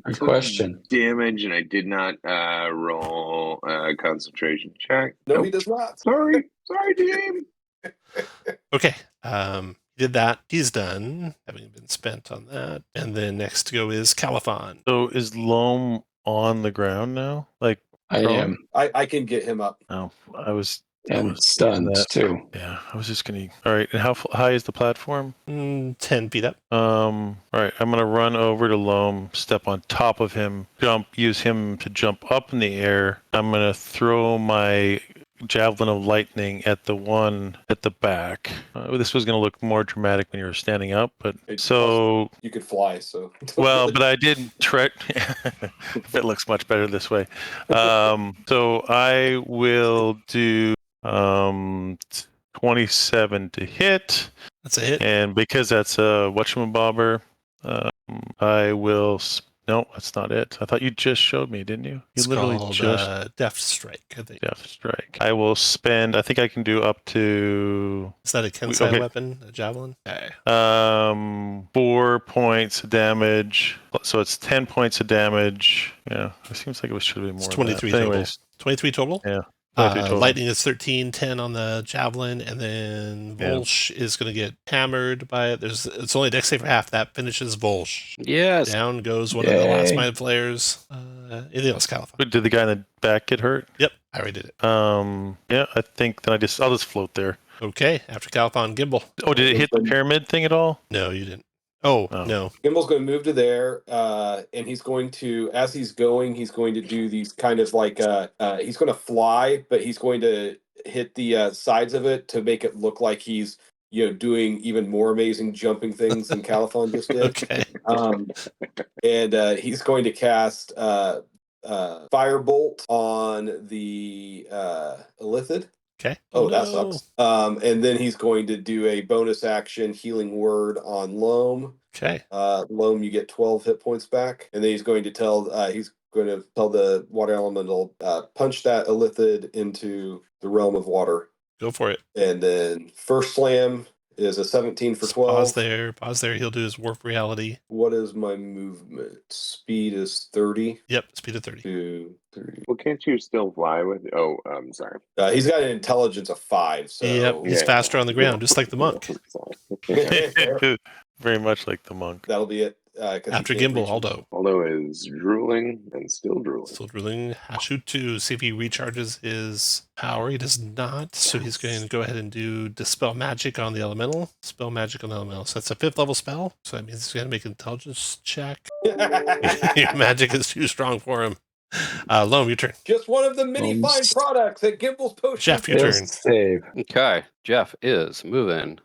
Good took question. damage and I did not roll a concentration check. No, Nope. he does not. Sorry, DM. Okay. Did that. He's done, having been spent on that. And then next to go is Califon. So is Loam on the ground now? Like, I Prone? am. I can get him up. no, I was And stunned that. too. Yeah, I was just gonna. All right, and how high is the platform? 10 feet up. All right, I'm gonna run over to Loam, step on top of him, use him to jump up in the air. I'm gonna throw my javelin of lightning at the one at the back. This was going to look more dramatic when you were standing up, but so you could fly. So well, but I didn't try. It looks much better this way. So I will do 27 to hit. That's a hit. And because that's a whatchamabobber, I will. No, that's not it. I thought you just showed me, didn't you? You It's literally called just Deft Strike, I think. Death Strike. I will spend. I think I can do up to. Is that a Kensai Okay. weapon, a javelin? Okay. 4 points of damage. So it's 10 points of damage. Yeah, it seems like it should be more. It's than 23 that. But total. anyways, 23 total? yeah. 23 total. Lightning is 13, 10 on the javelin, and then Volsh is going to get hammered by it. It's only dex save for half. That finishes Volsh. Yes. Down goes one of the last Yay. mind flayers. Anything else, Caliph? But did the guy in the back get hurt? Yep, I already did it. Yeah, I think that I'll just float there. Okay, after Caliph Gimbal. Oh, did it hit the pyramid thing at all? No, you didn't. Oh, Oh. no. Gimbal's going to move to there, and he's going to, as he's going to do these kind of like, he's going to fly, but he's going to hit the sides of it to make it look like he's, doing even more amazing jumping things than Califon just did. Okay. And he's going to cast Firebolt on the Illithid. Okay. Oh, that sucks. And then he's going to do a bonus action healing word on Loam. Okay. Loam, you get 12 hit points back. And then he's going to tell the water elemental, punch that Illithid into the realm of water. Go for it. And then first slam is a 17 for 12. Pause there. He'll do his warp reality. What is my movement? Speed is 30. Yep, speed of 30. 2, 3. Well, can't you still fly with? Oh, I'm sorry. He's got an intelligence of 5. So Yep, he's faster on the ground, just like the monk. Very much like the monk. That'll be it. After Gimbal, Aldo. Aldo is drooling and still drooling. Still drilling. Hashutu, see if he recharges his power. He does not, so he's going to go ahead and do Dispel Magic on the Elemental. Dispel Magic on the Elemental. So that's a 5th level spell. So that means he's going to make an intelligence check. Your magic is too strong for him. Loam, your turn. Just one of the many fine products at Gimbal's Potion. Jeff, your turn. Save. Okay. Jeff is moving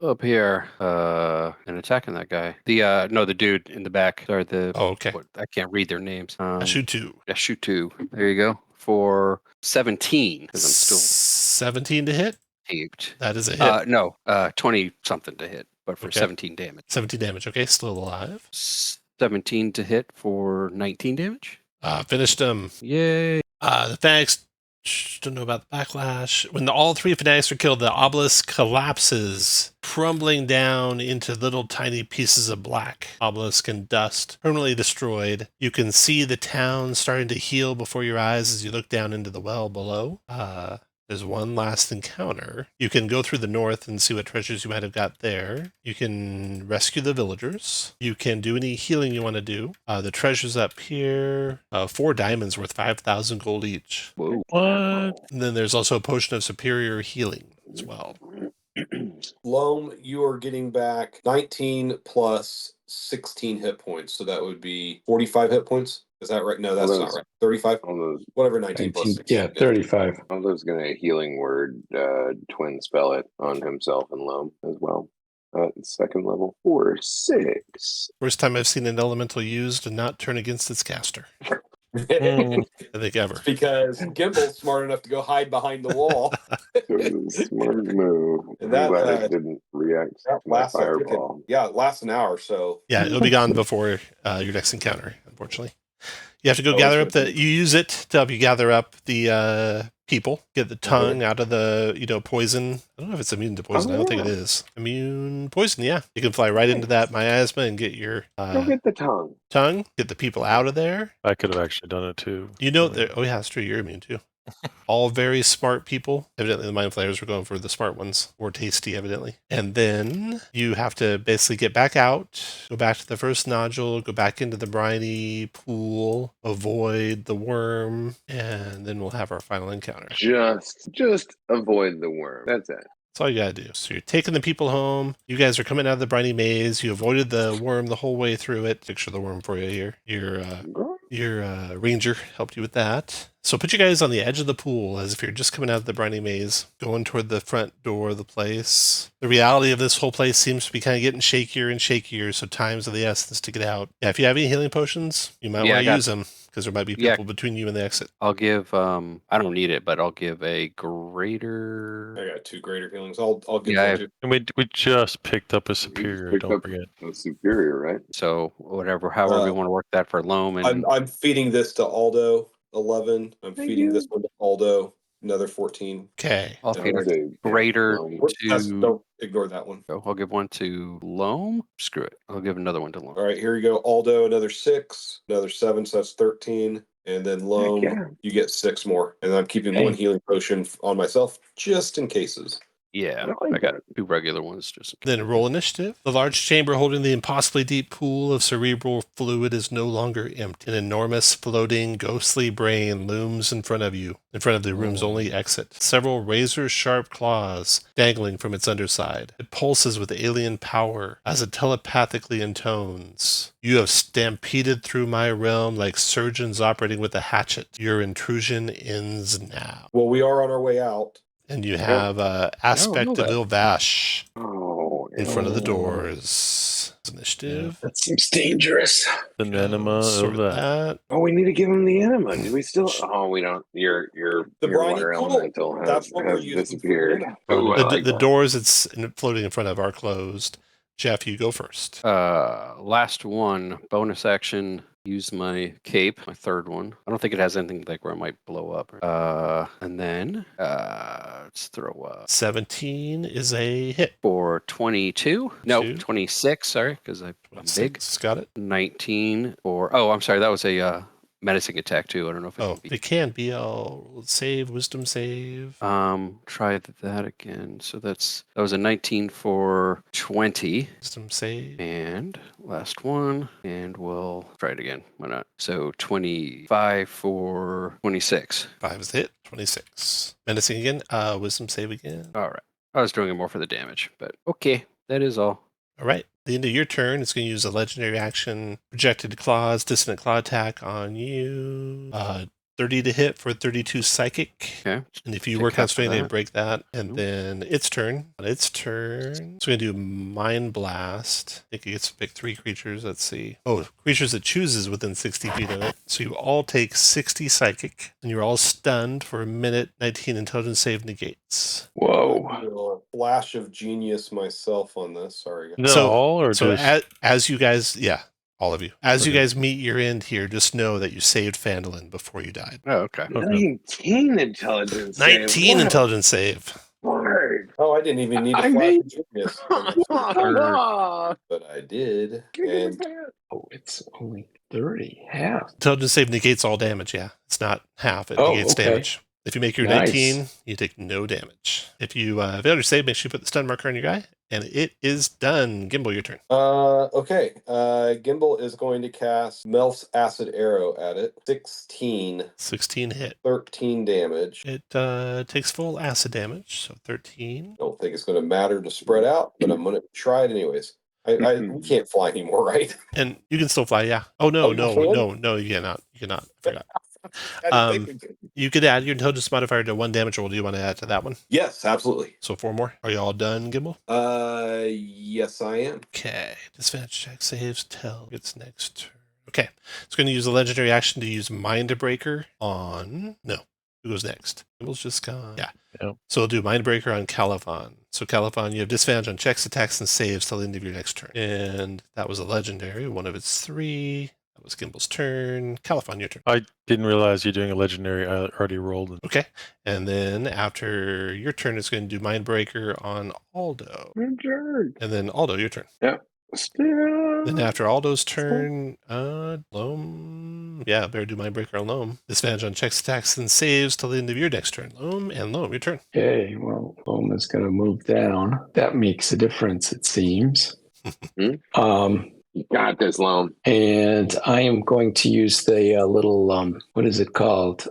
up here and attacking that guy. The dude in the back. Sorry, okay. I can't read their names. Hashutu. Hashutu. There you go. For 17, because I'm still 17 to hit. taped. That is a hit. No, 20 something to hit, but for Okay. 17 damage. 17 damage. Okay, still alive. 17 to hit for 19 damage. Finished him. Yay. The Fanatics don't know about the backlash. When all 3 Fanatics are killed, the obelisk collapses, crumbling down into little tiny pieces of black. Obelisk and dust, permanently destroyed. You can see the town starting to heal before your eyes as you look down into the well below. There's one last encounter. You can go through the north and see what treasures you might have got there. You can rescue the villagers. You can do any healing you want to do. The treasures up here, 4 diamonds worth 5,000 gold each. Whoa. What? And then there's also a potion of superior healing as well. Loam, you are getting back 19 plus 16 hit points. So that would be 45 hit points. Is that right? No, that's not right. 35? Aldo's, Whatever, 19 plus 16. Yeah, 35. Aldo's going to healing word twin spell it on himself and Loam as well. Second level for 6. First time I've seen an elemental used and not turn against its caster. I think ever. Because Gimbal's smart enough to go hide behind the wall. It was a smart move. And that, I'm glad it didn't react to my lasts, I think fireball. it lasts an hour. So Yeah, it'll be gone before your next encounter, unfortunately. You have to go gather up you use it to help you gather up the people, get the tongue out of the, poison. I don't know if it's immune to poison. I don't think it is. Immune poison, yeah. You can fly right into that miasma and get your Go get the tongue. get the people out of there. I could have actually done it too. Oh yeah, that's true. You're immune too. All very smart people. Evidently, the mind flayers were going for the smart ones. More tasty, evidently. And then you have to basically get back out, go back to the first nodule, go back into the briny pool, avoid the worm, and then we'll have our final encounter. Just avoid the worm. That's it. That's all you gotta do. So you're taking the people home. You guys are coming out of the briny maze. You avoided the worm the whole way through it. Picture the worm for you here. Your ranger helped you with that. So put you guys on the edge of the pool as if you're just coming out of the briny maze, going toward the front door of the place. The reality of this whole place seems to be kind of getting shakier and shakier, so time's of the essence to get out. Yeah, if you have any healing potions, you might Yeah, want I to got- use them, because there might be Yeah. people between you and the exit. I'll give. I don't need it, but I'll give a I greater. got 2 greater healings. I'll give Yeah, I one have- too. And we just picked up a We just superior. picked Don't up forget. a superior, right? So whatever, however you want to work that for Loam and I'm feeding this to Aldo, 11. I'm Thank feeding you. this one to Aldo, another 14. Okay. I'll And feed I'll a Say, greater don't ignore that one. I'll give one to Loam. Screw it. I'll give another one to Loam. All right, here you go. Aldo, another 6, another 7, so that's 13. And then Loam, yeah. you get 6 more. And I'm keeping Hey. 1 healing potion on myself just in cases. Yeah, I like I got that. 2 regular ones just. Then roll initiative. The large chamber holding the impossibly deep pool of cerebral fluid is no longer empty. An enormous, floating, ghostly brain looms in front of you, in front of the room's only exit. Several razor-sharp claws dangling from its underside. It pulses with alien power as it telepathically intones. You have stampeded through my realm like surgeons operating with a hatchet. Your intrusion ends now. Well, we are on our way out. And you have Aspect of that. Ilvash Oh, in front of the Oh. doors. Initiative. That seems dangerous. The enema Sort of that. Oh, we need to give him the enema. Do we still? Oh, we don't. Your The briny water pool. elemental has, That's what we're has using for disappeared. enema. Oh, I The, like the that. doors it's floating in front of are closed. Jeff, you go first. Last one, bonus action. Use my cape, my third one. I don't think it has anything like where it might blow up. And then let's throw 17 is a hit. for 22. No, Two. 26. Sorry, because I'm big. 26, got it. 19 or I'm sorry, that was a menacing attack too. I don't know if it Oh, can be. it can be. I'll save, wisdom save. Try that again. So that was a 19 for 20. Wisdom save. And last one, and we'll try it again. Why not? So 25 for 26. 5 is the hit. 26. Menacing again. Wisdom save again. All right. I was doing it more for the damage, but okay. That is all. All right. At the end of your turn, it's going to use a legendary action, projected claws, dissonant claw attack on you. 30 to hit for 32 psychic. Okay. And if you Take work half on of strength, they that. break that. And Nope. then its turn. On its turn, it's going to do Mind Blast. I think it gets to pick 3 creatures. Let's see. Oh, creatures it chooses within 60 feet of it. So you all take 60 psychic, and you're all stunned for a minute. 19 intelligence save negates. Whoa. A flash of genius myself on this. Sorry. No, So- all or So just as you guys, yeah, all of you, as you Okay. guys meet your end here, just know that you saved Phandalin before you died. Oh, okay. 19 intelligence. save. 19 What a intelligence save. fart. Oh, I didn't even need a I flash mean- of genius. Oh, But I did. And Oh, it's only 30, half. Intelligence save negates all damage, yeah. It's not half, it Oh, negates okay. damage. If you make your Nice. 19, you take no damage. If you fail your save, make sure you put the stun marker on your guy. And it is done. Gimbal, your turn. okay. Gimbal is going to cast Melf's Acid Arrow at it. 16, 16 hit. 13 damage. It takes full acid damage, so 13. Don't think it's going to matter to spread out, but I'm going to try it anyways. We can't fly anymore, right? And you can still fly, yeah. Oh, no, Oh, you no, can? no, you cannot. You cannot. I forgot. I didn't think we could. You could add your intelligence modifier to 1 damage roll. Do you want to add to that one? Yes, absolutely. So 4 more. Are you all done, Gimbal? Yes, I am. Okay. Disadvantage check saves till its next turn. Okay. It's going to use a legendary action to use Mind Breaker on... No. Who goes next? Gimbal's just gone. Yeah. Yep. So we'll do Mind Breaker on Caliphon. So Caliphon, you have disadvantage on checks, attacks, and saves till the end of your next turn. And that was a legendary. One of its 3. That was Gimbal's turn. Caliphon, your turn. I didn't realize you're doing a legendary. I already rolled it. Okay. And then after your turn, it's going to do Mind Breaker on Aldo. jerk. And then Aldo, your turn. Still. Then after Aldo's turn, Loam. Yeah, better do Mind Breaker on Loam. Disadvantage on checks, attacks, and saves till the end of your next turn. Loam, your turn. Okay, well, Oma's going to move down. That makes a difference, it seems. You got this, Loam. And I am going to use the little, what is it called?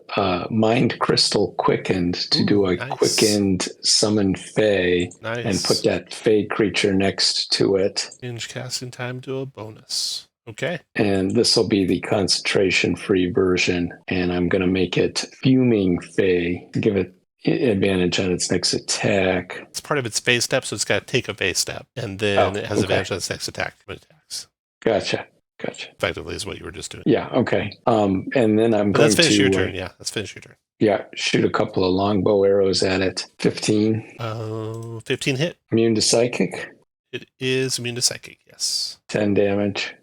Mind Crystal Quickened to do a nice. quickened summon Fae Nice. and put that Fae creature next to it. Change casting time to a bonus. Okay. And this will be the concentration-free version. And I'm going to make it Fuming Fey, give it advantage on its next attack. It's part of its phase step, so it's got to take a phase step. And then it has okay. advantage on its next attack when it attacks. Gotcha. Effectively is what you were just doing. Yeah, okay. And then I'm But going let's finish to your turn. Yeah, let's finish your turn. shoot a couple of longbow arrows at it. 15. 15 hit. Immune to psychic. It is immune to psychic, yes. 10 damage.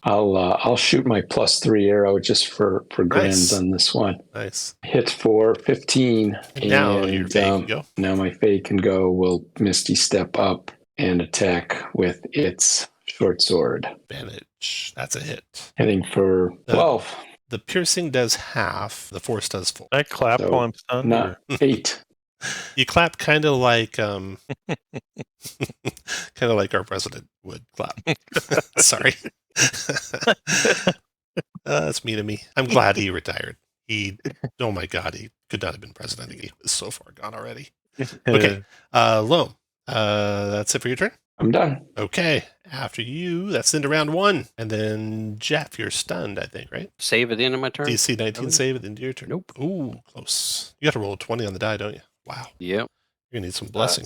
I'll shoot my +3 arrow just for grins Nice. on this one. Nice. Hit for 15. And now your Fae can go. Now my Fae can go. Will Misty step up and attack with its short sword. Advantage. That's a hit. Hitting for 12. The piercing does half. The force does full. I clap So, while I'm stunned. Not 8. You clap kind of like kind of like our president would clap. Sorry. That's mean of me. I'm glad he retired. Oh my God, he could not have been president. He was so far gone already. Okay. Loam. That's it for your turn? I'm done. Okay. After you, that's into round 1. And then Jeff, you're stunned, I think, right? Save at the end of my turn? DC 19 save at the end of your turn. Nope. Ooh, close. You got to roll a 20 on the die, don't you? Wow. Yep. You're going to need some blessing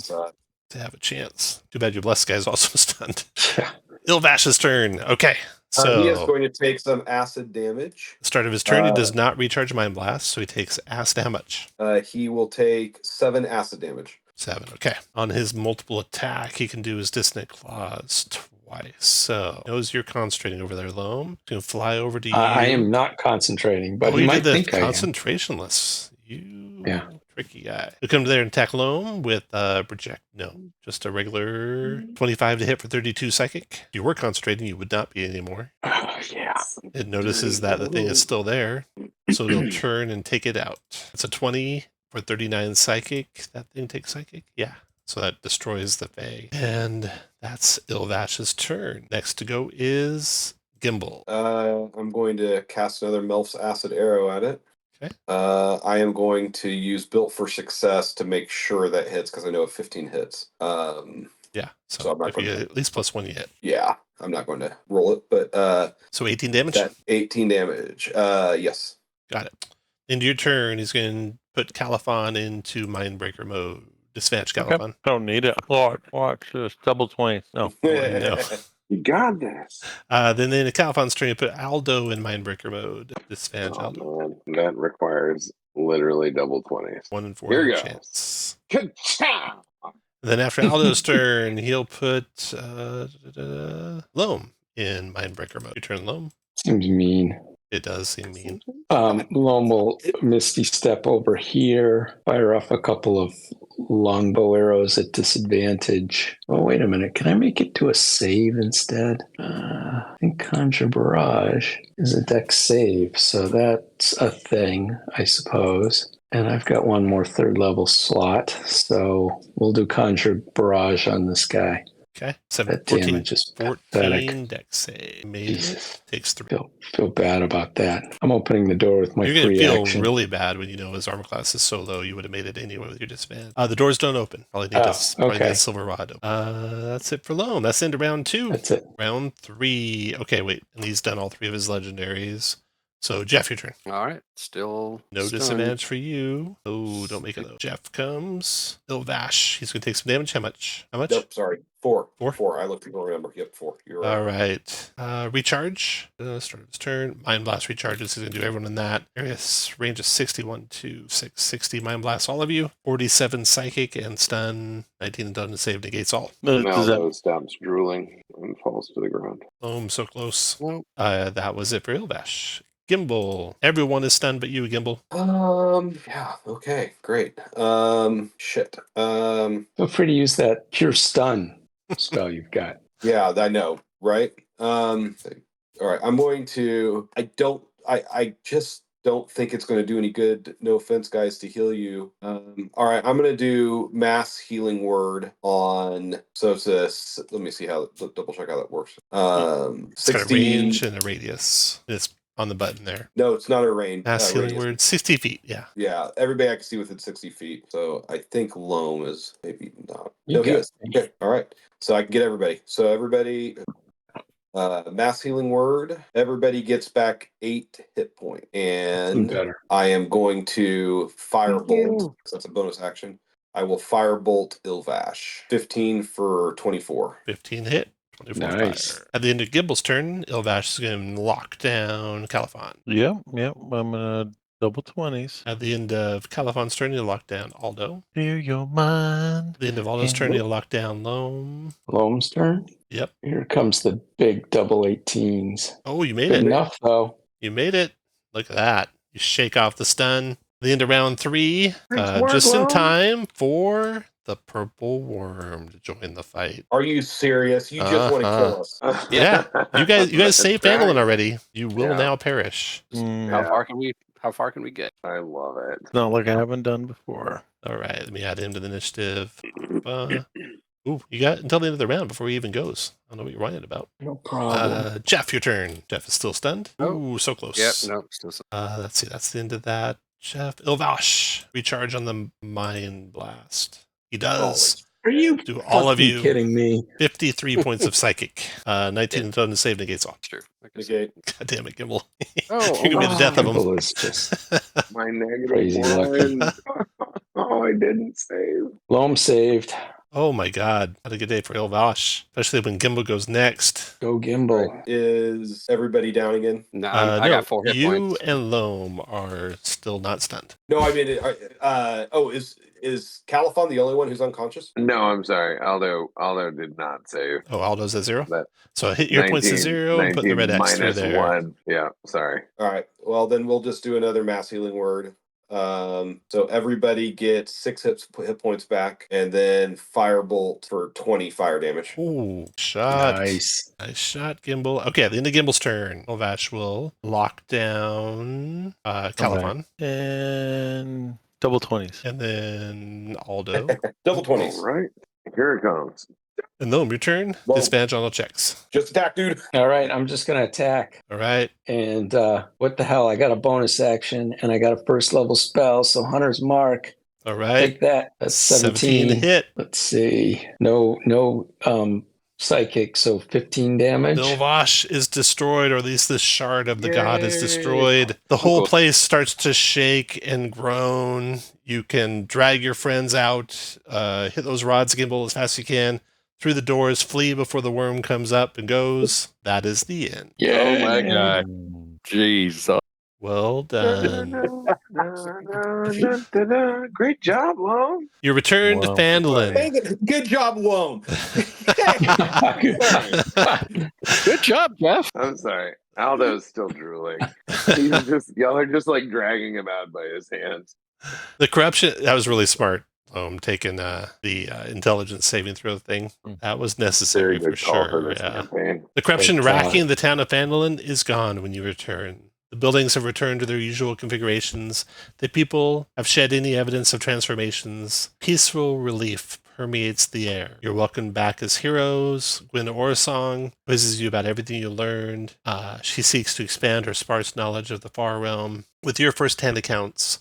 to have a chance. Too bad your blessed guy's also stunned. Yeah. Ilvash's turn. Okay. So he is going to take some acid damage. start of his turn, he does not recharge Mind Blast, so he takes acid. How much? He will take 7 acid damage. 7. Okay. On his multiple attack, he can do his Dissonant Claws twice. So knows you're concentrating over there, Loam. He's going to fly over to you. I am not concentrating, but he you might did the think I am. concentrationless. You Yeah. tricky guy. You come there and attack Loam with project. No, just a regular 25 to hit for 32 psychic. If you were concentrating, you would not be anymore. Oh, yeah. It notices that the thing is still there, so it'll turn and take it out. It's a 20 for 39 psychic. That thing takes psychic? Yeah. So that destroys the Fae. And that's Ilvash's turn. Next to go is Gimbal. I'm going to cast another Melf's acid arrow at it. Okay. I am going to use Built for Success to make sure that hits because I know 15 hits. Yeah. So I'm not if you going get to. at least +1 you hit. Yeah, I'm not going to roll it, but So 18 damage? that 18 damage. Yes. Got it. Into your turn, he's going to put Califon into Mindbreaker mode. Dispatch Califon. I don't need it. Watch this. Double 20. No. No. You got this. Then in Califon's turn, you put Aldo in Mindbreaker mode. Disadvantage Aldo. Man, that requires literally double 20s. 1 in 4 Here goes. chance. Ka-chow! Then after Aldo's turn, he'll put Loam in Mindbreaker mode. Your turn, Loam. Seems mean. It does seem mean. Loam will Misty step over here, fire off a couple of longbow arrows at disadvantage. Oh, wait a minute. Can I make it to a save instead? I think Conjure Barrage is a dex save, so that's a thing, I suppose. And I've got one more 3rd level slot, so we'll do Conjure Barrage on this guy. Okay. That 14 damage is pathetic. dex save. Made Jesus. it. Takes 3. Feel bad about that. I'm opening the door with my You're going to free feel action. really bad when you know his armor class is so low. You would have made it anyway with your disadvantage. The doors don't open. Probably need okay. a silver rod. That's it for Loam. That's into round 2. That's it. Round 3. Okay, wait. And he's done all 3 of his legendaries. So, Jeff, your turn. All right. Still No stunned. disadvantage for you. Oh, don't make it though. Jeff comes. Ilvash. He's going to take some damage. How much? How much? Nope, sorry. 4. 4? 4. I looked to remember. Yep, 4. You're right. All right. Recharge. Start of his turn. Mind Blast recharges. He's going to do everyone in that. Area range of 61 to 660. Mind Blast all of you. 47 Psychic and Stun. 19 and done and save negates all. Maldo stops drooling and falls to the ground. So close. Well, That was it for Ilvash. Gimbal. Everyone is stunned but you, Gimbal. Yeah, okay, great. Shit. Feel free to use that Pure Stun spell you've got. Yeah, I know, right? All right, I'm going to. I just don't think it's going to do any good. No offense, guys, to heal you. All right, I'm going to do Mass Healing Word on. So it's a. Let me see how. Double check how that works. It's got a 60 range and a radius. It's on the button there. No, it's not a range. Mass healing radius. word, 60 feet. Yeah. Yeah, everybody I can see within 60 feet. So I think Loam is maybe not. You No, he got is. Okay, all right. So I can get everybody. So everybody, Mass healing word. Everybody gets back 8 hit points. And Better. I am going to firebolt. you. That's a bonus action. I will firebolt Ilvash. 15 for 24. 15 hit. 24 Nice. fire. At the end of Gimble's turn, Ilvash is going to lock down Califon. Yep. I'm gonna double 20s. At the end of Califon's turn, he'll lock down Aldo. Clear your mind. At the end of Aldo's turn, he'll lock down Loam. Loam's turn. Yep. Here comes the big double 18s. Oh, you made Good it. enough, though. You made it. Look at that. You shake off the stun. The end of round 3, Nice work, just in Loam. time for the purple worm to join the fight. Are you serious? You just want to kill us. Yeah, you guys saved That's Phandalin right. already. You will Yeah. now perish. How far can we get? I love it. It's not like I haven't done before. All right, let me add him to the initiative. Ooh, you got until the end of the round before he even goes. I don't know what you're whining about. No problem. Jeff, your turn. Jeff is still stunned. Oh. Ooh, so close. Yep, no, still some. Let's see. That's the end of that. Jeff Ilvash, recharge on the Mind Blast. He does. Are you Do all of fucking you kidding me? 53 points of psychic. 19 intelligence save negates all. True. Okay. God damn it, Gimble. Oh, You're gonna be the death of him. Gimble is just My negative Crazy lucky. one. Oh, I didn't save. Loam saved. Oh my god. What a good day for Ilvash. Especially when Gimble goes next. Go Gimble. Is everybody down again? No, No, I got 4 hit you points. and Loam are still not stunned. No, I mean, is Califon the only one who's unconscious? No, I'm sorry. Aldo did not save. Oh, Aldo's at 0? That So hit your points to 0 and put the red X through minus there. 1. Yeah, sorry. All right. Well, then we'll just do another mass healing word. So everybody gets 6 hit points back, and then firebolt for 20 fire damage. Ooh, shot. Nice. Nice shot, Gimble. Okay, at the end of Gimble's turn, Ilvash will lock down Califon. And double 20s. And then Aldo. Double 20s. All right, here it comes. And Loam, your turn. Well- Disadvantage on all checks. Just attack, dude. All right, I'm just going to attack. All right. And what the hell? I got a bonus action and I got a first level spell. So Hunter's Mark. All right. Take that. That's 17. hit. Let's see. No psychic. So 15 damage. Ilvash is destroyed, or at least this shard of the god is destroyed. The whole Cool. place starts to shake and groan. You can drag your friends out, hit those rods, Gimble, as fast as you can. Through the doors, flee before the worm comes up and goes. That is the end. Oh my god. Jeez. Well done. Great job, Lone. You return to Wow. Phandalin. Dang it. Good job, Loam. Good job, Jeff. I'm sorry. Aldo's still drooling. He's just y'all are just like dragging him out by his hands. The corruption, that was really smart. Taking the intelligence saving throw thing. That was necessary Very for good call sure. for this Yeah. campaign. The corruption Great racking the town of Phandalin is gone when you return. The buildings have returned to their usual configurations. The people have shed any evidence of transformations. Peaceful relief permeates the air. You're welcomed back as heroes. Gwen Orsong quizzes you about everything you learned. She seeks to expand her sparse knowledge of the Far Realm with your first-hand accounts,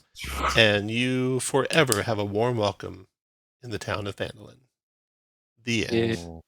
and you forever have a warm welcome in the town of Phandalin. The end.